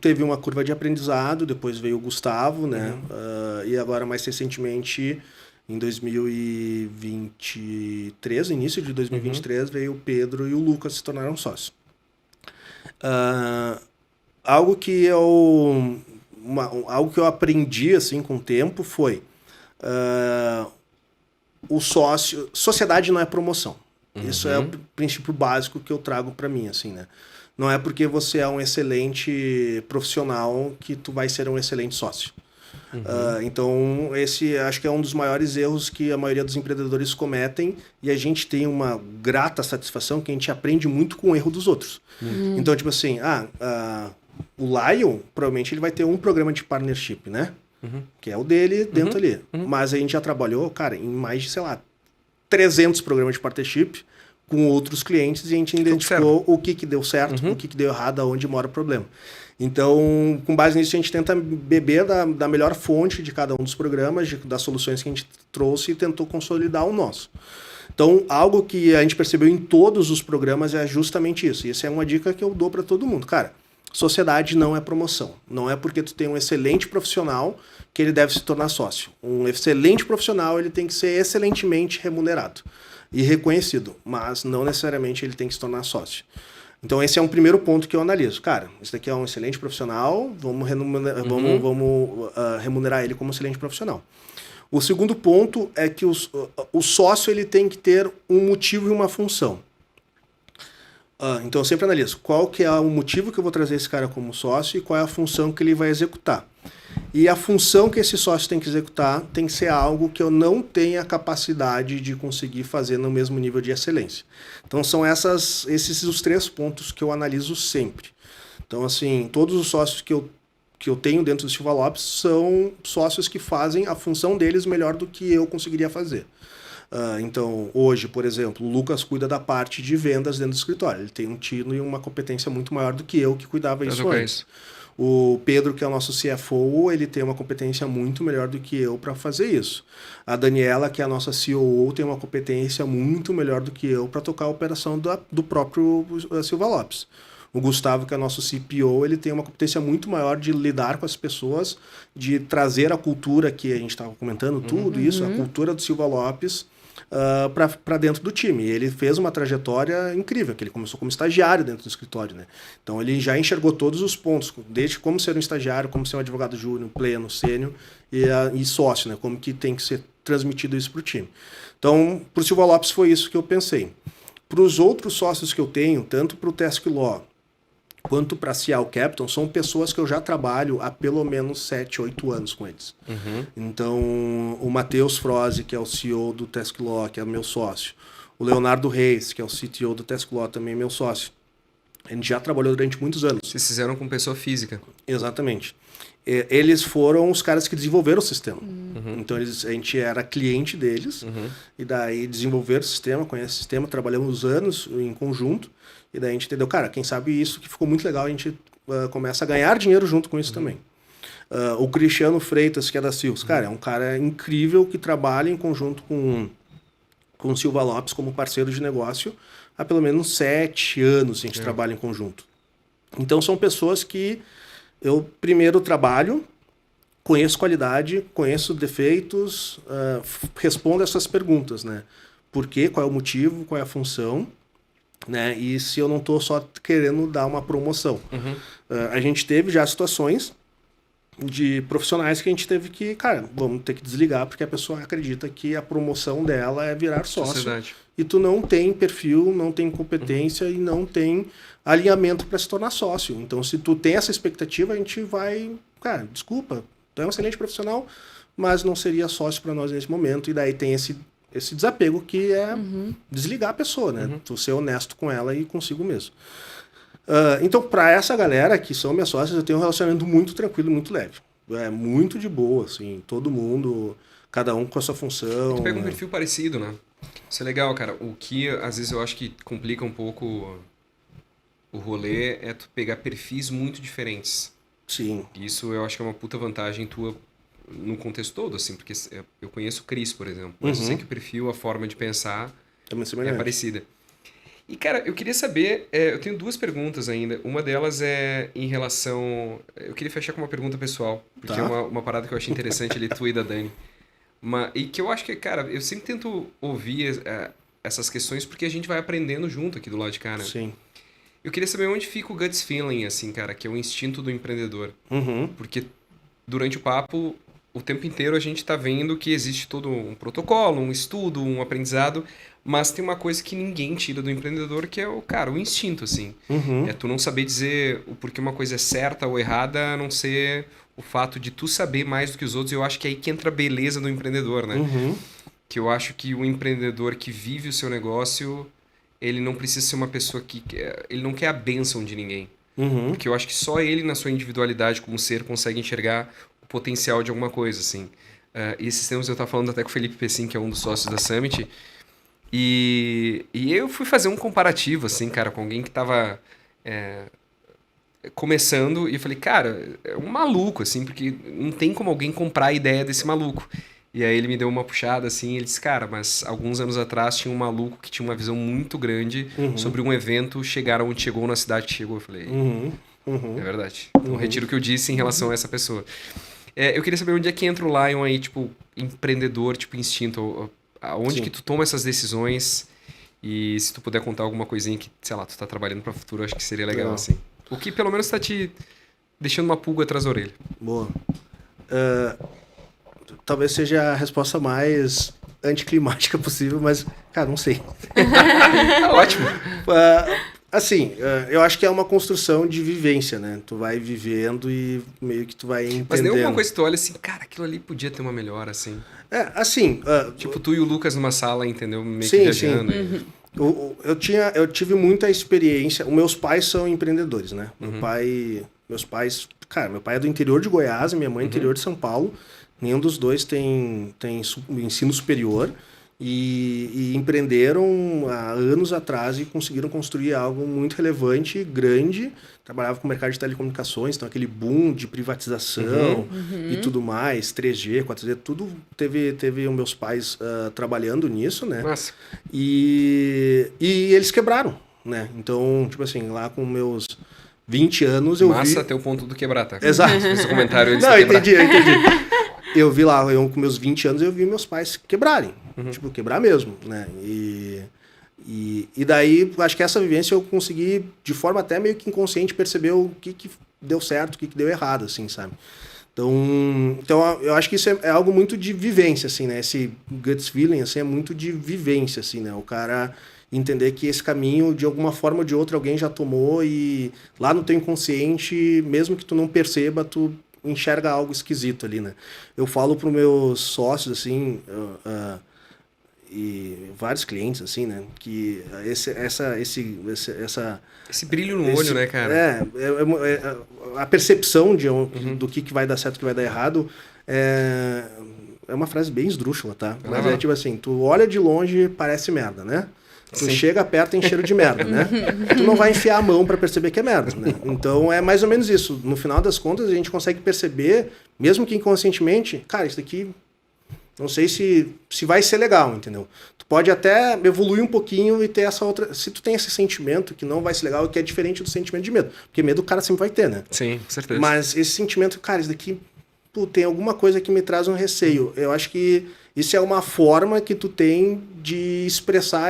teve uma curva de aprendizado, depois veio o Gustavo, né? E agora, mais recentemente, em 2023, início de 2023, veio o Pedro e o Lucas se tornaram sócios. Algo que eu aprendi assim com o tempo foi o sócio. Sociedade não é promoção. Isso é o princípio básico que eu trago para mim, assim, né? Não é porque você é um excelente profissional que tu vai ser um excelente sócio. Então, esse acho que é um dos maiores erros que a maioria dos empreendedores cometem, e a gente tem uma grata satisfação que a gente aprende muito com o erro dos outros. Então, tipo assim, o Lion, provavelmente ele vai ter um programa de partnership, né? Que é o dele dentro ali. Mas a gente já trabalhou, cara, em mais de, sei lá, 300 programas de partnership com outros clientes, e a gente identificou o que deu certo, o que deu errado, aonde mora o problema. Então, com base nisso, a gente tenta beber da melhor fonte de cada um dos programas, das soluções que a gente trouxe, e tentou consolidar o nosso. Então, algo que a gente percebeu em todos os programas é justamente isso. E essa é uma dica que eu dou para todo mundo. Cara, sociedade não é promoção. Não é porque tu tem um excelente profissional que ele deve se tornar sócio. Um excelente profissional, ele tem que ser excelentemente remunerado e reconhecido, mas não necessariamente ele tem que se tornar sócio. Então, esse é um primeiro ponto que eu analiso. Cara, esse daqui é um excelente profissional, vamos remunerar ele como excelente profissional. O segundo ponto é que o sócio ele tem que ter um motivo e uma função. Então, eu sempre analiso qual que é o motivo que eu vou trazer esse cara como sócio e qual é a função que ele vai executar. E a função que esse sócio tem que executar tem que ser algo que eu não tenha capacidade de conseguir fazer no mesmo nível de excelência. Então, são esses os 3 pontos que eu analiso sempre. Então, assim, todos os sócios que eu tenho dentro do Silva Lopes são sócios que fazem a função deles melhor do que eu conseguiria fazer. Então, hoje, por exemplo, o Lucas cuida da parte de vendas dentro do escritório. Ele tem um tino e uma competência muito maior do que eu que cuidava isso antes. O Pedro, que é o nosso CFO, ele tem uma competência muito melhor do que eu para fazer isso. A Daniela, que é a nossa COO, tem uma competência muito melhor do que eu para tocar a operação do próprio Silva Lopes. O Gustavo, que é o nosso CPO, ele tem uma competência muito maior de lidar com as pessoas, de trazer a cultura que a gente estava comentando, tudo isso, a cultura do Silva Lopes, para dentro do time. E ele fez uma trajetória incrível, que ele começou como estagiário dentro do escritório, né? Então ele já enxergou todos os pontos, desde como ser um estagiário, como ser um advogado júnior, pleno, sênior e sócio, né? Como que tem que ser transmitido isso para o time. Então, para o Silva Lopes foi isso que eu pensei. Para os outros sócios que eu tenho, tanto para o Task Law quanto para a Cial Capital, são pessoas que eu já trabalho há pelo menos 7, 8 anos com eles. Então, o Matheus Froze, que é o CEO do Task Law, que é meu sócio. O Leonardo Reis, que é o CTO do Task Law, também é meu sócio. A gente já trabalhou durante muitos anos. Vocês fizeram com pessoa física. Exatamente. Eles foram os caras que desenvolveram o sistema. Então, a gente era cliente deles, e daí desenvolveram o sistema, conhece o sistema, trabalhamos anos em conjunto, e daí a gente entendeu, cara, quem sabe isso que ficou muito legal, a gente começa a ganhar dinheiro junto com isso também. O Cristiano Freitas, que é da Silvos, cara, é um cara incrível que trabalha em conjunto com o Silva Lopes como parceiro de negócio há pelo menos 7 anos a gente trabalha em conjunto. Então, são pessoas que eu primeiro trabalho, conheço qualidade, conheço defeitos, respondo essas perguntas, né? Por quê? Qual é o motivo? Qual é a função? né? E se eu não tô só querendo dar uma promoção. Uhum. A gente teve já situações de profissionais que a gente teve que, cara, vamos ter que desligar porque a pessoa acredita que a promoção dela é virar sócio. Sociedade. E tu não tem perfil, não tem competência e não tem alinhamento para se tornar sócio. Então, se tu tem essa expectativa, a gente vai, cara, desculpa, tu é um excelente profissional, mas não seria sócio para nós nesse momento. E daí tem esse desapego que é desligar a pessoa, né? Tu ser honesto com ela e consigo mesmo. Então, para essa galera que são minhas sócias, eu tenho um relacionamento muito tranquilo, muito leve. É muito de boa, assim, todo mundo, cada um com a sua função. Tu pega um perfil parecido, né? Isso é legal, cara. O que às vezes eu acho que complica um pouco o rolê é tu pegar perfis muito diferentes. Sim. Isso eu acho que é uma puta vantagem tua no contexto todo, assim, porque eu conheço o Cris, por exemplo. Mas eu sei que o perfil, a forma de pensar é parecida. E, cara, eu queria saber, eu tenho duas perguntas ainda. Uma delas é em relação... Eu queria fechar com uma pergunta pessoal, porque é uma parada que eu achei interessante ali, tu e da Dani. E que eu acho que, cara, eu sempre tento ouvir essas questões porque a gente vai aprendendo junto aqui do lado de cá, né? Sim. Eu queria saber onde fica o guts feeling, assim, cara, que é o instinto do empreendedor. Porque durante o papo, o tempo inteiro a gente tá vendo que existe todo um protocolo, um estudo, um aprendizado, mas tem uma coisa que ninguém tira do empreendedor, que é o instinto, assim. É tu não saber dizer o porquê uma coisa é certa ou errada, a não ser o fato de tu saber mais do que os outros. Eu acho que é aí que entra a beleza do empreendedor, né? Que eu acho que o empreendedor que vive o seu negócio, ele não precisa ser uma pessoa que... Ele não quer a bênção de ninguém. Porque eu acho que só ele, na sua individualidade como ser, consegue enxergar o potencial de alguma coisa, assim. E esses tempos eu estava falando até com o Felipe Pessin, que é um dos sócios da Summit, e eu fui fazer um comparativo, assim, cara, com alguém que estava começando, e eu falei, cara, é um maluco, assim, porque não tem como alguém comprar a ideia desse maluco. E aí ele me deu uma puxada, assim, e ele disse, cara, mas alguns anos atrás tinha um maluco que tinha uma visão muito grande sobre um evento chegar onde chegou, na cidade que chegou. Eu falei, é verdade. Então retiro o que eu disse em relação a essa pessoa. Eu queria saber onde é que entra o Lion aí, tipo, empreendedor, tipo, instinto. Onde que tu toma essas decisões? E se tu puder contar alguma coisinha que, sei lá, tu tá trabalhando para o futuro, acho que seria legal, assim. O que pelo menos tá te deixando uma pulga atrás da orelha. Boa. Talvez seja a resposta mais anticlimática possível, mas, cara, não sei. Ótimo. Assim, eu acho que é uma construção de vivência, né? Tu vai vivendo e meio que tu vai entendendo. Mas nem alguma coisa que tu olha assim, cara, aquilo ali podia ter uma melhora, assim. Assim... tipo, tu e o Lucas numa sala, entendeu? Meio que viajando. Sim. Eu tive muita experiência. Os meus pais são empreendedores, né? Meus pais... Cara, meu pai é do interior de Goiás e minha mãe é do interior de São Paulo. Nenhum dos dois tem ensino superior. E empreenderam há anos atrás e conseguiram construir algo muito relevante, grande. Trabalhava com o mercado de telecomunicações, então aquele boom de privatização e tudo mais, 3G, 4G, tudo teve os meus pais trabalhando nisso, né? Nossa. E eles quebraram, né? Então, tipo assim, lá com meus 20 anos eu vi... Massa até o ponto do quebrar, tá? Exato. Esse comentário antes Não, de eu entendi. Eu vi lá, com meus 20 anos, eu vi meus pais quebrarem. Tipo, quebrar mesmo, né? E daí, acho que essa vivência eu consegui, de forma até meio que inconsciente, perceber o que deu certo, o que deu errado, assim, sabe? Então eu acho que isso é algo muito de vivência, assim, né? Esse guts feeling, assim, é muito de vivência, assim, né? O cara entender que esse caminho, de alguma forma ou de outra, alguém já tomou e lá no teu inconsciente, mesmo que tu não perceba, tu enxerga algo esquisito ali, né? Eu falo para os meus sócios, assim, e vários clientes, assim, né? Que esse brilho no olho, né, cara? A percepção do que vai dar certo e o que vai dar errado é uma frase bem esdrúxula, tá? Mas é tipo assim, tu olha de longe, parece merda, né? Tu chega perto, tem cheiro de merda, né? Tu não vai enfiar a mão para perceber que é merda, né? Então é mais ou menos isso. No final das contas, a gente consegue perceber, mesmo que inconscientemente, cara, isso daqui não sei se vai ser legal, entendeu? Tu pode até evoluir um pouquinho e ter essa outra... Se tu tem esse sentimento que não vai ser legal, que é diferente do sentimento de medo. Porque medo o cara sempre vai ter, né? Sim, com certeza. Mas esse sentimento, cara, isso daqui... tem alguma coisa que me traz um receio. Eu acho que isso é uma forma que tu tem de expressar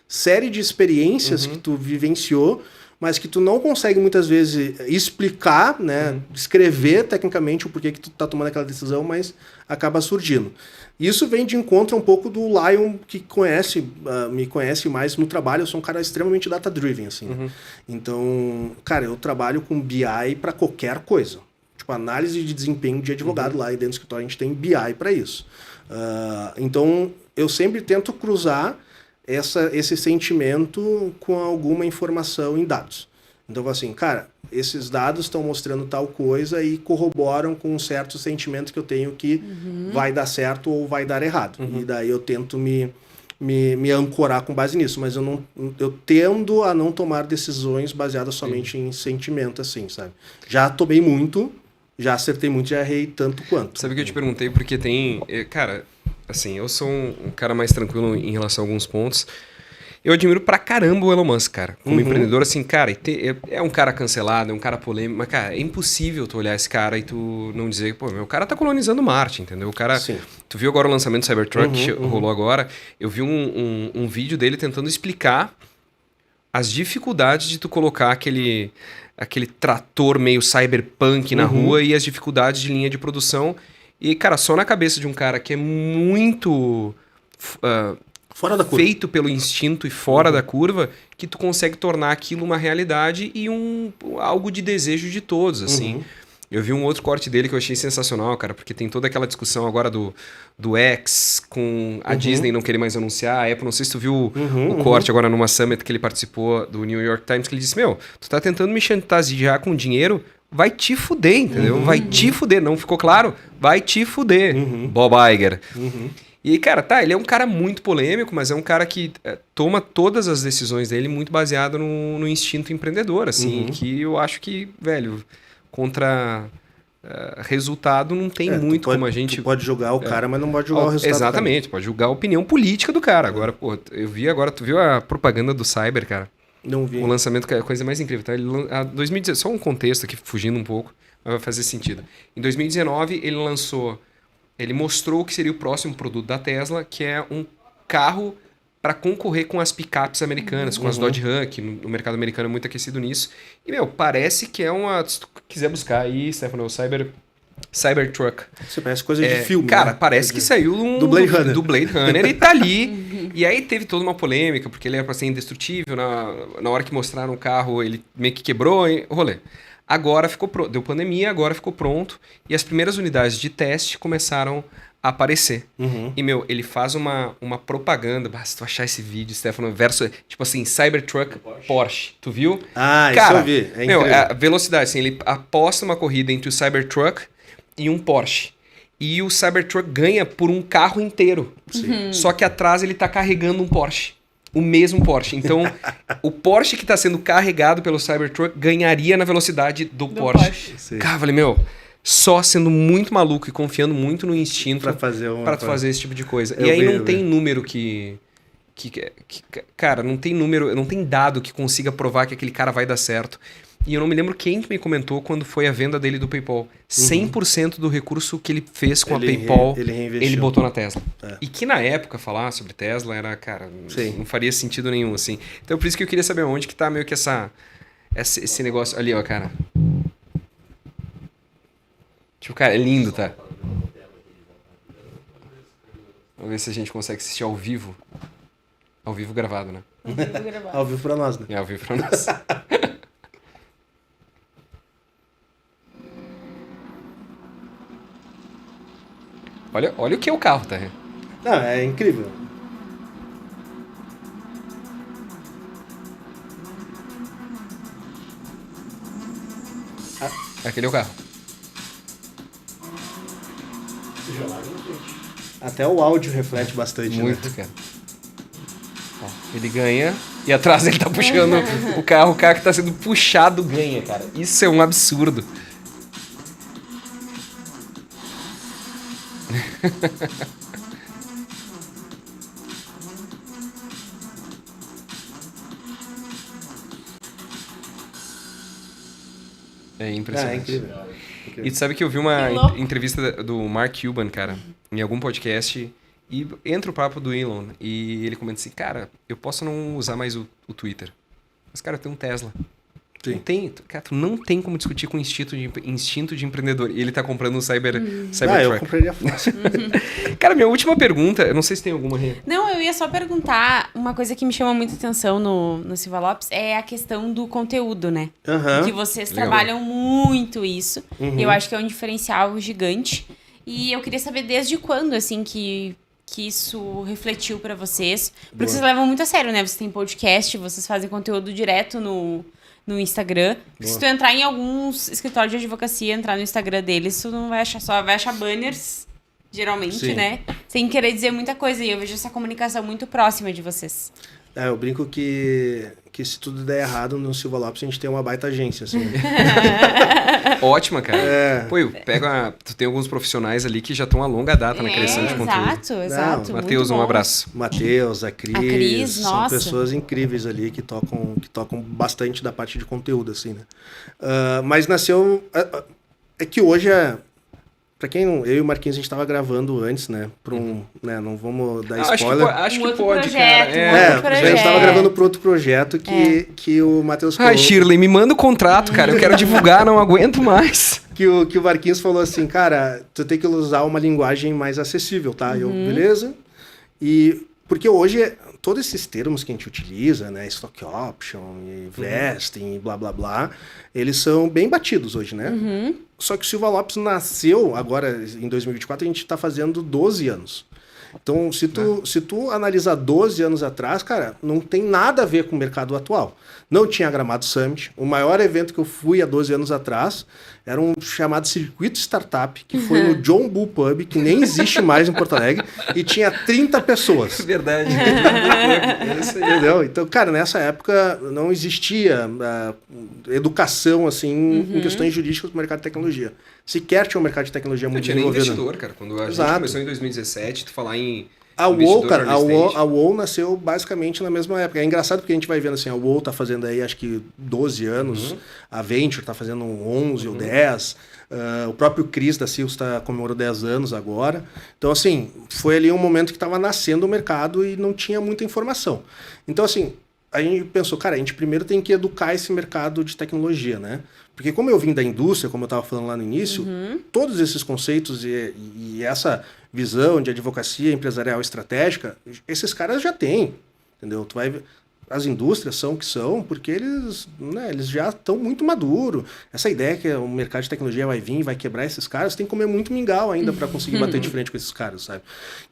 série de experiências que tu vivenciou, mas que tu não consegue muitas vezes explicar, né, descrever tecnicamente o porquê que tu tá tomando aquela decisão, mas acaba surgindo. Isso vem de encontro um pouco do Lion, que me conhece mais no trabalho. Eu sou um cara extremamente data-driven, assim. Então, cara, eu trabalho com BI para qualquer coisa. Tipo, análise de desempenho de advogado lá, e dentro do escritório a gente tem BI para isso. Então, eu sempre tento cruzar esse sentimento com alguma informação em dados. Então, assim, cara, esses dados estão mostrando tal coisa e corroboram com um certo sentimento que eu tenho que vai dar certo ou vai dar errado. E daí eu tento me ancorar com base nisso, mas eu tendo a não tomar decisões baseadas somente em sentimento, assim, sabe? Já tomei muito, já acertei muito, já errei tanto quanto. Sabe o que eu te perguntei? Porque tem... Cara, assim, eu sou um cara mais tranquilo em relação a alguns pontos. Eu admiro pra caramba o Elon Musk, cara. Como empreendedor, assim, cara, é um cara cancelado, é um cara polêmico, mas, cara, é impossível tu olhar esse cara e tu não dizer, pô, meu cara tá colonizando Marte, entendeu? O cara... Sim. Tu viu agora o lançamento do Cybertruck que rolou agora? Eu vi um vídeo dele tentando explicar as dificuldades de tu colocar aquele trator meio cyberpunk na rua e as dificuldades de linha de produção. E, cara, só na cabeça de um cara que é muito... fora da curva. feito pelo instinto e fora da curva, que tu consegue tornar aquilo uma realidade e algo de desejo de todos, assim. Eu vi um outro corte dele que eu achei sensacional, cara, porque tem toda aquela discussão agora do X com a Disney não querer mais anunciar, a Apple, não sei se tu viu o corte agora numa summit que ele participou do New York Times, que ele disse, meu, tu tá tentando me chantagear com dinheiro, vai te fuder, entendeu? Vai te fuder, não ficou claro? Vai te fuder, Bob Iger. E aí, cara, ele é um cara muito polêmico, mas é um cara que toma todas as decisões dele muito baseado no instinto empreendedor, assim, que eu acho que, velho, contra resultado não tem muito como a gente... Tu pode julgar o cara, mas não pode julgar o resultado. Exatamente, pode julgar a opinião política do cara. Agora, pô, tu viu a propaganda do Cyber, cara? Não vi. O lançamento, que é a coisa mais incrível, tá? 2019, só um contexto aqui, fugindo um pouco, mas vai fazer sentido. Em 2019, ele mostrou o que seria o próximo produto da Tesla, que é um carro para concorrer com as picapes americanas, com as Dodge Ram, que no mercado americano é muito aquecido nisso. E, meu, parece que é se tu quiser buscar aí, Stefano, o Cybertruck. Isso parece coisa de filme. Cara, né? parece que saiu do Blade Runner. Do Blade Runner e tá ali. E aí teve toda uma polêmica, porque ele era para ser indestrutível. Na hora que mostraram o carro, ele meio que quebrou, rolê. Agora ficou pronto. Deu pandemia, agora ficou pronto. E as primeiras unidades de teste começaram a aparecer. E, meu, ele faz uma propaganda. Se tu achar esse vídeo, Stefano, tipo assim, Cybertruck Porsche. Tu viu? Ah, cara, isso eu vi. É incrível. a velocidade, assim, ele aposta uma corrida entre o Cybertruck e um Porsche. E o Cybertruck ganha por um carro inteiro. Só que atrás ele tá carregando um Porsche. O mesmo Porsche. Então, o Porsche que está sendo carregado pelo Cybertruck ganharia na velocidade do Porsche. Cara, falei, meu, só sendo muito maluco e confiando muito no instinto para fazer esse tipo de coisa. E aí não tem número cara, não tem número, não tem dado que consiga provar que aquele cara vai dar certo. E eu não me lembro quem que me comentou quando foi a venda dele do PayPal. 100% do recurso que ele fez com a PayPal, ele botou na Tesla. E que na época falar sobre Tesla era, cara, não faria sentido nenhum, assim. Então por isso que eu queria saber onde que tá meio que esse negócio ali, ó, cara. Tipo, cara, é lindo, tá? Vamos ver se a gente consegue assistir ao vivo. Ao vivo gravado, né? Ao vivo pra nós, né? É, ao vivo pra nós. Olha o que é o carro, tá? Não, é incrível. Aquele é o carro. Até o áudio reflete bastante. Muito, cara. Ó, ele ganha e atrás ele tá puxando o carro que tá sendo puxado ganha, cara. Isso é um absurdo. É impressionante. É incrível. E tu sabe que eu vi uma entrevista do Mark Cuban, cara, em algum podcast, E entra o papo do Elon e ele comenta assim, cara, eu posso não usar mais o Twitter, mas, cara, eu tenho um Tesla. Não tem, cara, tu não tem como discutir com instinto de empreendedor. E ele tá comprando um Cybertruck. Eu compraria fácil. Cara, minha última pergunta, eu não sei se tem alguma... Não, eu ia só perguntar, uma coisa que me chama muita atenção no Silva Lopes é a questão do conteúdo, né? Que vocês trabalham muito isso. E eu acho que é um diferencial gigante. E eu queria saber desde quando, assim, que isso refletiu pra vocês. Porque vocês levam muito a sério, né? Vocês têm podcast, vocês fazem conteúdo direto no Instagram. Se tu entrar em alguns escritórios de advocacia, entrar no Instagram deles, tu não vai achar, só vai achar banners, geralmente, né? Sem querer dizer muita coisa. E eu vejo essa comunicação muito próxima de vocês. Eu brinco que se tudo der errado no Silva Lopes, a gente tem uma baita agência, assim. Ótima, cara. Pô, tu tem alguns profissionais ali que já estão a longa data na criação de conteúdo. Exato. Matheus, um abraço. Matheus, a Cris, são nossa. pessoas incríveis ali que tocam bastante da parte de conteúdo, assim, né? Mas nasceu... É que hoje Pra quem não... Eu e o Marquinhos, a gente tava gravando antes, né? Né, não vamos dar spoiler. Acho que outro pode, projeto, cara. A gente tava gravando pro outro projeto que o Matheus falou... Ai, Shirley, me manda o contrato, cara. Eu quero divulgar, não aguento mais. Que o Marquinhos falou assim, cara, tu tem que usar uma linguagem mais acessível, tá? Eu, beleza. E... Porque hoje, todos esses termos que a gente utiliza, né? Stock option, vesting, e blá, blá, blá, eles são bem batidos hoje, né? Só que o Silva Lopes nasceu, agora em 2024, a gente está fazendo 12 anos. Então, se tu analisar 12 anos atrás, cara, não tem nada a ver com o mercado atual. Não tinha Gramado Summit. O maior evento que eu fui há 12 anos atrás era um chamado Circuito Startup, que foi no John Bull Pub, que nem existe mais em Porto Alegre, e tinha 30 pessoas. Verdade. Entendeu? Então, cara, nessa época não existia educação, assim, em questões jurídicas do mercado de tecnologia. Sequer tinha um mercado de tecnologia muito desenvolvido. Não tinha nem investidor, cara. Quando a gente começou em 2017, tu falar em... A UOL, cara, a UOL nasceu basicamente na mesma época. É engraçado porque a gente vai vendo assim, a UOL tá fazendo aí acho que 12 anos, a Venture tá fazendo 11 ou 10, o próprio Cris da Silva está comemorando 10 anos agora. Então, assim, foi ali um momento que estava nascendo o mercado e não tinha muita informação. Então, assim, a gente pensou, cara, a gente primeiro tem que educar esse mercado de tecnologia, né? Porque como eu vim da indústria, como eu estava falando lá no início, todos esses conceitos e essa visão de advocacia empresarial estratégica, esses caras já têm, entendeu? Tu vai ver, as indústrias são o que são porque eles já estão muito maduros. Essa ideia que o mercado de tecnologia vai vir, vai quebrar esses caras, tem que comer muito mingau ainda para conseguir bater de frente com esses caras, sabe?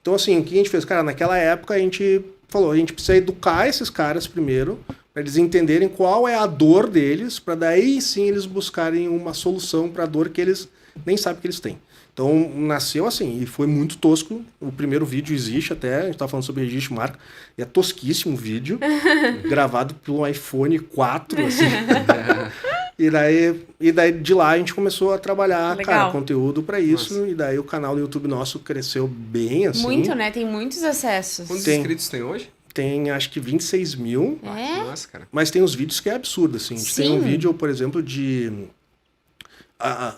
Então, assim, o que a gente fez? Cara, naquela época a gente falou, a gente precisa educar esses caras primeiro, para eles entenderem qual é a dor deles, para daí sim eles buscarem uma solução para a dor que eles nem sabem que eles têm. Então, nasceu assim, e foi muito tosco. O primeiro vídeo existe até, a gente estava falando sobre registro de marca, e é tosquíssimo o vídeo, gravado pelo iPhone 4, assim. E daí de lá a gente começou a trabalhar, cara, conteúdo para isso. Nossa. E daí o canal do YouTube nosso cresceu bem, assim. Muito, né? Tem muitos acessos. Quantos inscritos tem hoje? Tem, acho que 26 mil. Nossa, cara. Mas tem uns vídeos que é absurdo, assim. A gente tem um vídeo, por exemplo, de...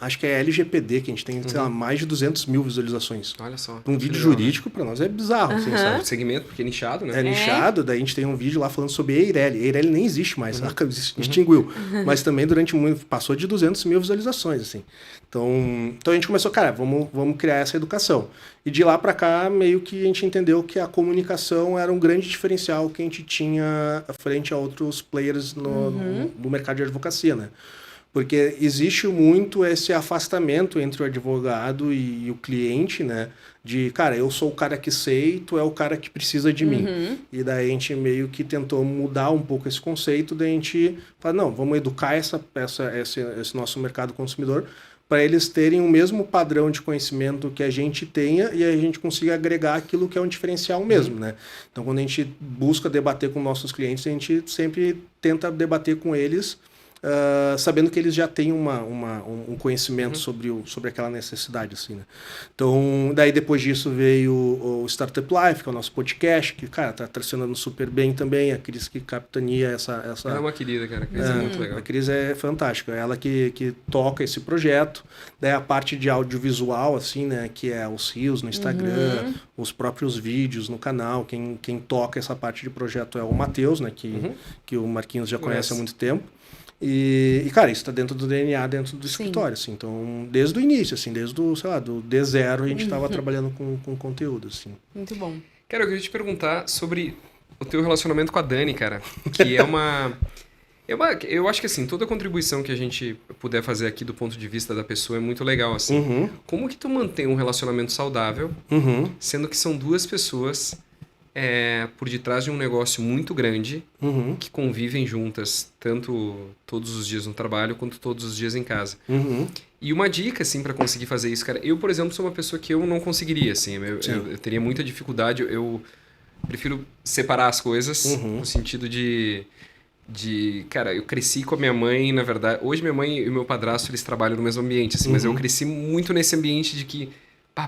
acho que é LGPD, que a gente tem, sei lá, mais de 200 mil visualizações. Olha só. Um vídeo jurídico, para nós, é bizarro, assim, sabe? Segmento, porque é nichado, né? É nichado, daí a gente tem um vídeo lá falando sobre Eireli. Eireli nem existe mais, extinguiu. Mas também durante muito... Passou de 200 mil visualizações, assim. Então a gente começou, cara, vamos criar essa educação. E de lá para cá, meio que a gente entendeu que a comunicação era um grande diferencial que a gente tinha frente a outros players no mercado de advocacia, né? Porque existe muito esse afastamento entre o advogado e o cliente, né? De, cara, eu sou o cara que sei, tu é o cara que precisa de mim. E daí a gente meio que tentou mudar um pouco esse conceito, daí a gente fala, não, vamos educar esse nosso mercado consumidor para eles terem o mesmo padrão de conhecimento que a gente tenha e a gente consiga agregar aquilo que é um diferencial mesmo, né? Então, quando a gente busca debater com nossos clientes, a gente sempre tenta debater com eles sabendo que eles já têm um conhecimento sobre aquela necessidade, assim, né? Então, daí depois disso veio o Startup Life, que é o nosso podcast, que, cara, tá tracionando super bem também, a Cris que capitania essa... Ela é uma querida, cara, a Cris é muito legal. A Cris é fantástica, é ela que toca esse projeto, daí a parte de audiovisual, assim, né, que é os reels no Instagram, os próprios vídeos no canal, quem toca essa parte de projeto é o Matheus, né, que o Marquinhos já conhece há muito tempo. E, cara, isso tá dentro do DNA, dentro do escritório, assim. Então, desde o início, assim, desde o, sei lá, do D0 a gente tava trabalhando com conteúdo, assim. Muito bom. Cara, eu queria te perguntar sobre o teu relacionamento com a Dani, cara, que é uma... Eu acho que, assim, toda contribuição que a gente puder fazer aqui do ponto de vista da pessoa é muito legal, assim. Como que tu mantém um relacionamento saudável, sendo que são duas pessoas por detrás de um negócio muito grande, que convivem juntas, tanto todos os dias no trabalho, quanto todos os dias em casa. E uma dica, assim, para conseguir fazer isso, cara, eu, por exemplo, sou uma pessoa que eu não conseguiria, assim, eu teria muita dificuldade, eu prefiro separar as coisas, no sentido de, cara, eu cresci com a minha mãe, na verdade, hoje minha mãe e o meu padrasto, eles trabalham no mesmo ambiente, assim, mas eu cresci muito nesse ambiente de que,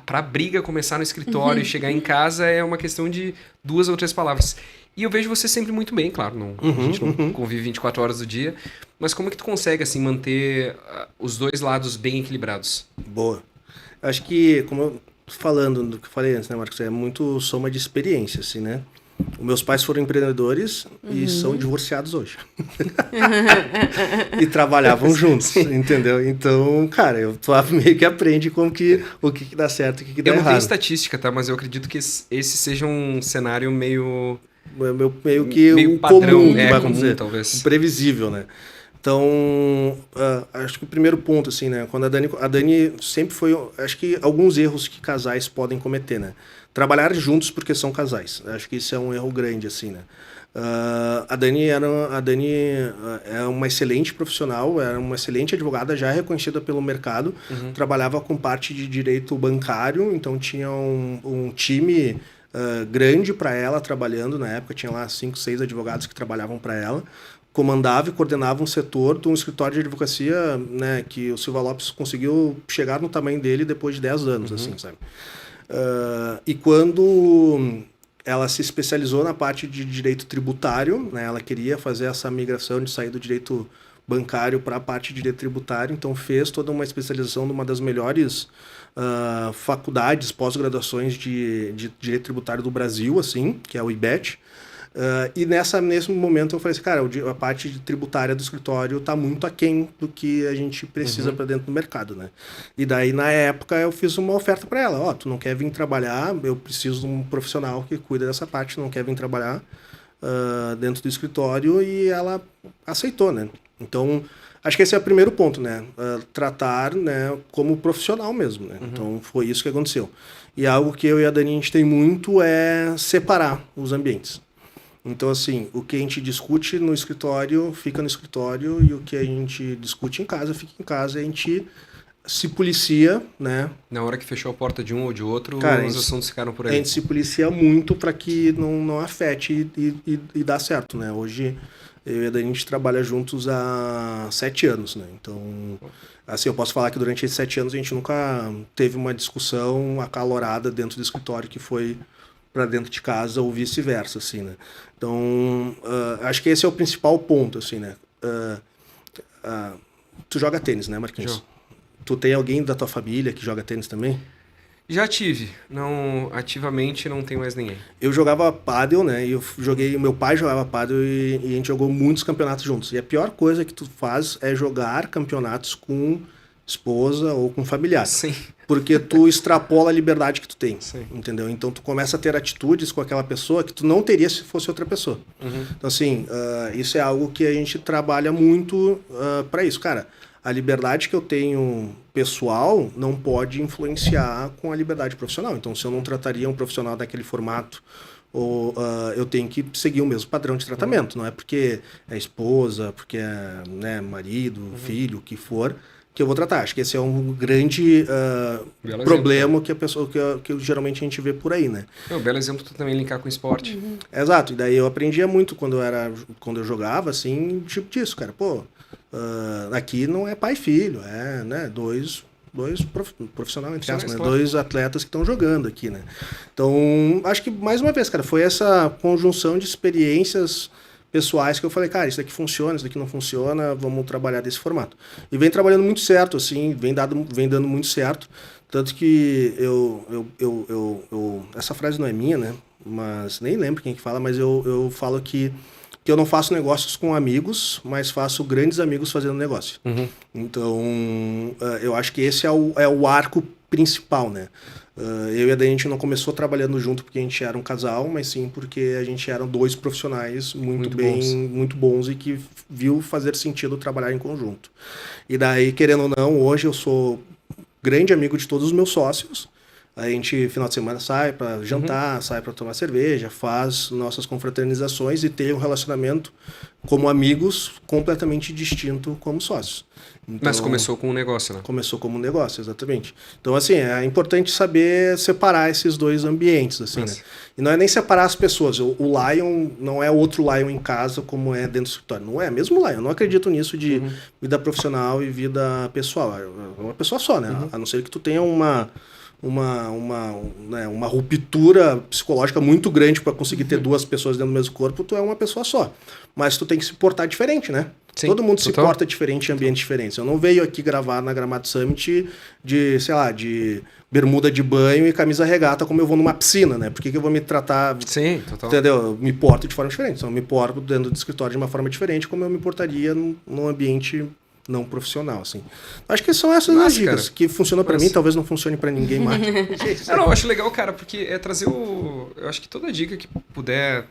pra briga começar no escritório e chegar em casa é uma questão de 2 ou 3 palavras. E eu vejo você sempre muito bem, claro, a gente não convive 24 horas do dia, mas como é que tu consegue, assim, manter os dois lados bem equilibrados? Boa. Acho que, como eu falando do que eu falei antes, né, Marcos, é muito soma de experiência, assim, né? Os meus pais foram empreendedores e são divorciados hoje. E trabalhavam juntos, entendeu? Então, cara, tu meio que aprende o que dá certo e o que dá errado. Eu não tenho estatística, tá? Mas eu acredito que esse seja um cenário meio o padrão, comum, vai comum, dizer, talvez. Previsível, né? Então, acho que o primeiro ponto, assim, né? Quando a Dani sempre foi, acho que alguns erros que casais podem cometer, né? Trabalhar juntos porque são casais. Acho que isso é um erro grande, assim, né? A Dani é uma excelente profissional, era uma excelente advogada, já reconhecida pelo mercado, trabalhava com parte de direito bancário, então tinha um time grande para ela trabalhando na época, tinha lá 5, 6 advogados que trabalhavam para ela, comandava e coordenava um setor de um escritório de advocacia, né, que o Silva Lopes conseguiu chegar no tamanho dele depois de 10 anos, assim, sabe? E quando ela se especializou na parte de direito tributário, né, ela queria fazer essa migração de sair do direito bancário para a parte de direito tributário, então fez toda uma especialização numa das melhores faculdades, pós-graduações de direito tributário do Brasil, assim, que é o IBET. E nesse momento eu falei assim, cara, a parte tributária do escritório está muito aquém do que a gente precisa para dentro do mercado, né? E daí, na época, eu fiz uma oferta para ela. Tu não quer vir trabalhar, eu preciso de um profissional que cuida dessa parte, tu não quer vir trabalhar dentro do escritório, e ela aceitou, né? Então, acho que esse é o primeiro ponto, né? Tratar, né, como profissional mesmo, né? Então, foi isso que aconteceu. E algo que eu e a Dani, a gente tem muito é separar os ambientes. Então, assim, o que a gente discute no escritório, fica no escritório, e o que a gente discute em casa, fica em casa, e a gente se policia, né? Na hora que fechou a porta de um ou de outro, cara, os assuntos ficaram por aí. A gente se policia muito para que não afete e dá certo, né? Hoje, eu e a Dani, a gente trabalha juntos há 7 anos, né? Então, assim, eu posso falar que durante esses 7 anos a gente nunca teve uma discussão acalorada dentro do escritório que foi para dentro de casa ou vice-versa, assim, né? Então, acho que esse é o principal ponto, assim, né? Tu joga tênis, né, Marquinhos? Jogo. Tu tem alguém da tua família que joga tênis também? Já tive. Não, ativamente não tem mais ninguém. Eu jogava pádel, né? E meu pai jogava pádel e a gente jogou muitos campeonatos juntos. E a pior coisa que tu faz é jogar campeonatos com esposa ou com familiar. Sim. Porque tu extrapola a liberdade que tu tem, Sim. entendeu? Então tu começa a ter atitudes com aquela pessoa que tu não teria se fosse outra pessoa. Então assim, isso é algo que a gente trabalha muito para isso. Cara, a liberdade que eu tenho pessoal não pode influenciar com a liberdade profissional. Então se eu não trataria um profissional daquele formato, ou eu tenho que seguir o mesmo padrão de tratamento. Não é porque é esposa, porque é, né, marido, filho, o que for, que eu vou tratar. Acho que esse é um grande problema exemplo, que a pessoa que geralmente a gente vê por aí, né? É um belo exemplo tu também linkar com o esporte. Exato. E daí eu aprendia muito quando eu jogava, assim, tipo disso, cara. Pô, Aqui não é pai e filho, é, né, dois profissionais, entre aspas, né? Claro. 2 atletas que estão jogando aqui, né? Então, acho que, mais uma vez, cara, foi essa conjunção de experiências pessoais que eu falei, cara, isso daqui funciona, isso daqui não funciona, vamos trabalhar desse formato. E vem trabalhando muito certo, assim, vem dando muito certo, tanto que essa frase não é minha, né? Mas nem lembro quem que fala, mas eu falo que eu não faço negócios com amigos, mas faço grandes amigos fazendo negócio. Então, eu acho que esse é o arco principal, né? Eu e a Dani, a gente não começou trabalhando junto porque a gente era um casal, mas sim porque a gente eram 2 profissionais muito bons e que viu fazer sentido trabalhar em conjunto. E daí, querendo ou não, hoje eu sou grande amigo de todos os meus sócios. A gente, final de semana, sai para jantar, sai para tomar cerveja, faz nossas confraternizações e tem um relacionamento como amigos completamente distinto como sócios. Então, Mas começou com um negócio, né? Começou como um negócio, exatamente. Então, assim, é importante saber separar esses 2 ambientes, assim, né? E não é nem separar as pessoas. O Lion não é outro Lion em casa como é dentro do escritório. Não é mesmo Lion. Eu não acredito nisso de vida profissional e vida pessoal. É uma pessoa só, né? A não ser que tu tenha uma ruptura psicológica muito grande para conseguir ter 2 pessoas dentro do mesmo corpo, tu é uma pessoa só. Mas tu tem que se portar diferente, né? Sim, todo mundo total. se porta diferente em ambientes diferentes. Eu não venho aqui gravar na Gramado Summit de, sei lá, de bermuda de banho e camisa regata como eu vou numa piscina, né? Por que eu vou me tratar... Sim, total. Entendeu? Eu me porto de forma diferente. Então, eu me porto dentro do escritório de uma forma diferente como eu me portaria num ambiente não profissional, assim. Acho que são essas as dicas, cara, que funcionam pra mim, talvez não funcione pra ninguém mais. Eu acho legal, cara, porque é trazer o... Eu acho que toda dica que puder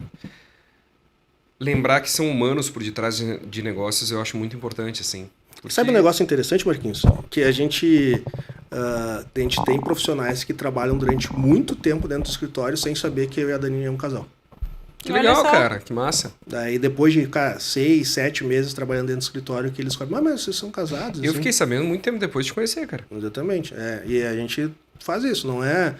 lembrar que são humanos por detrás de negócios, eu acho muito importante, assim. Porque... Sabe um negócio interessante, Marquinhos? Que a gente tem profissionais que trabalham durante muito tempo dentro do escritório sem saber que eu e a Dani é um casal. Que legal, cara. Que massa. Daí depois de, 6, 7 meses trabalhando dentro do escritório, que eles falam, mas vocês são casados? Eu fiquei sabendo muito tempo depois de te conhecer, cara. Exatamente. E a gente faz isso, não é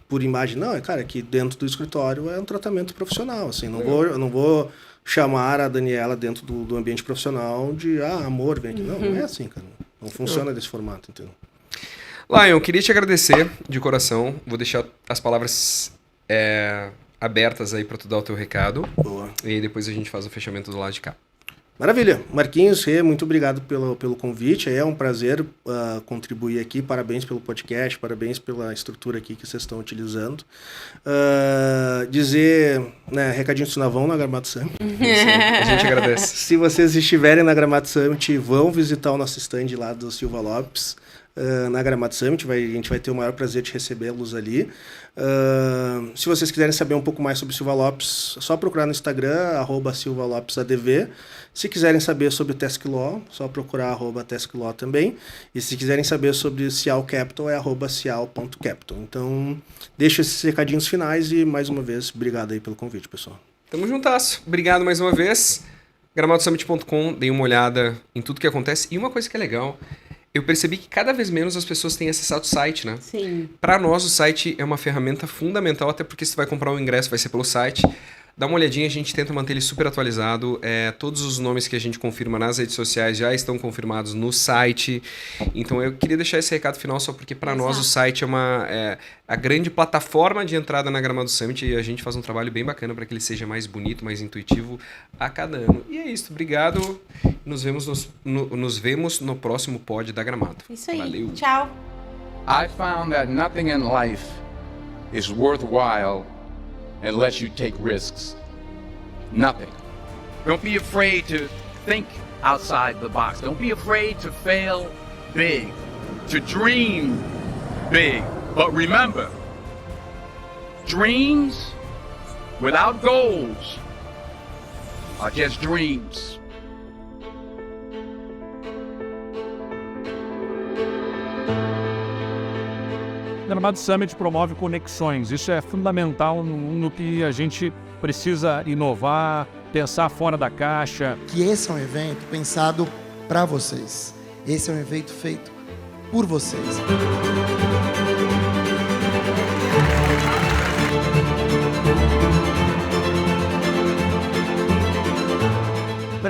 por imagem, não. É, cara, que dentro do escritório é um tratamento profissional, assim. Eu não vou chamar a Daniela dentro do ambiente profissional de, amor, vem aqui. Não é assim, cara. Não funciona desse formato, entendeu? Lion, eu queria te agradecer de coração. Vou deixar as palavras... abertas aí para tu dar o teu recado. Boa. E depois a gente faz o fechamento do lado de cá. Maravilha. Marquinhos, muito obrigado pelo convite. É um prazer contribuir aqui. Parabéns pelo podcast, parabéns pela estrutura aqui que vocês estão utilizando. Dizer, né, recadinho do Navão na Gramado Summit. A gente agradece. Se vocês estiverem na Gramado Summit, vão visitar o nosso stand lá do Silva Lopes. Na Gramado Summit, a gente vai ter o maior prazer de recebê-los ali. Se vocês quiserem saber um pouco mais sobre Silva Lopes, é só procurar no Instagram, @SilvaLopesADV. Se quiserem saber sobre o Task-Law, só procurar @Task-Law também. E se quiserem saber sobre Cial Capital, é @cial.capital. Então, deixo esses recadinhos finais e, mais uma vez, obrigado aí pelo convite, pessoal. Tamo juntasso. Obrigado mais uma vez. gramadosummit.com, dei uma olhada em tudo que acontece. E uma coisa que é legal... Eu percebi que cada vez menos as pessoas têm acessado o site, né? Sim. Para nós, o site é uma ferramenta fundamental, até porque se tu vai comprar um ingresso, vai ser pelo site. Dá uma olhadinha, a gente tenta manter ele super atualizado. Todos os nomes que a gente confirma nas redes sociais já estão confirmados no site. Então eu queria deixar esse recado final só porque para nós o site é a grande plataforma de entrada na Gramado Summit e a gente faz um trabalho bem bacana para que ele seja mais bonito, mais intuitivo a cada ano. E é isso, obrigado. Nos vemos no próximo pod da Gramado. Isso aí. Valeu. Tchau. I found that nothing in life is worthwhile unless you take risks. Nothing. Don't be afraid to think outside the box. Don't be afraid to fail big, to dream big. But remember, dreams without goals are just dreams. O Gramado Summit promove conexões. Isso é fundamental no que a gente precisa inovar, pensar fora da caixa. Que esse é um evento pensado para vocês. Esse é um evento feito por vocês.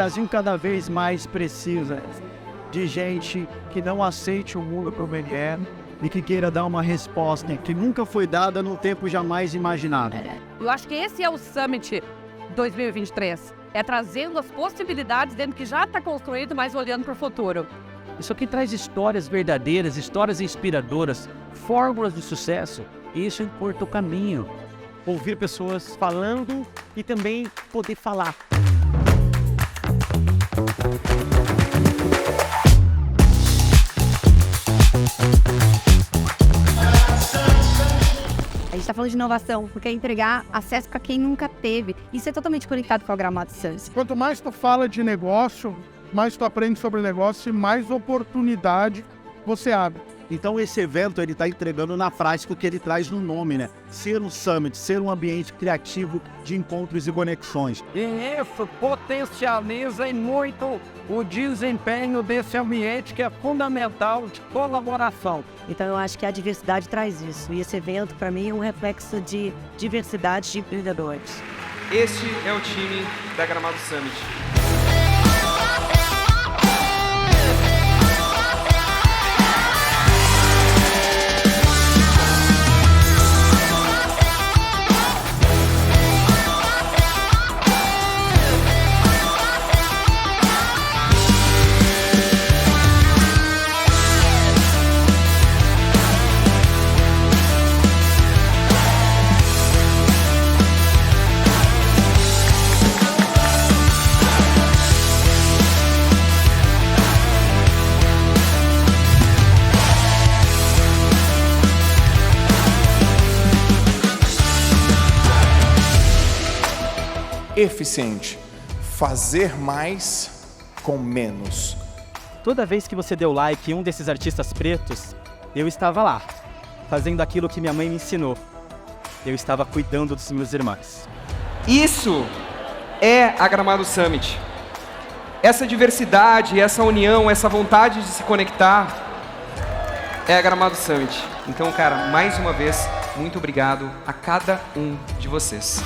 Brasil cada vez mais precisa de gente que não aceite o mundo como ele é e que queira dar uma resposta que nunca foi dada no tempo jamais imaginado. Eu acho que esse é o Summit 2023. É trazendo as possibilidades dentro do que já está construído, mas olhando para o futuro. Isso aqui traz histórias verdadeiras, histórias inspiradoras, fórmulas de sucesso. E isso encurta o caminho. Ouvir pessoas falando e também poder falar. A gente está falando de inovação, porque é entregar acesso para quem nunca teve. Isso é totalmente conectado com a Gramado Summit. Quanto mais tu fala de negócio, mais tu aprende sobre negócio e mais oportunidade você abre. Então esse evento ele está entregando na prática o que ele traz no nome, né? Ser um summit, ser um ambiente criativo de encontros e conexões. E isso potencializa muito o desempenho desse ambiente que é fundamental de colaboração. Então eu acho que a diversidade traz isso. E esse evento, para mim, é um reflexo de diversidade de empreendedores. Este é o time da Gramado Summit. Eficiente. Fazer mais com menos. Toda vez que você deu like em um desses artistas pretos, eu estava lá, fazendo aquilo que minha mãe me ensinou. Eu estava cuidando dos meus irmãos. Isso é a Gramado Summit. Essa diversidade, essa união, essa vontade de se conectar é a Gramado Summit. Então, cara, mais uma vez, muito obrigado a cada um de vocês.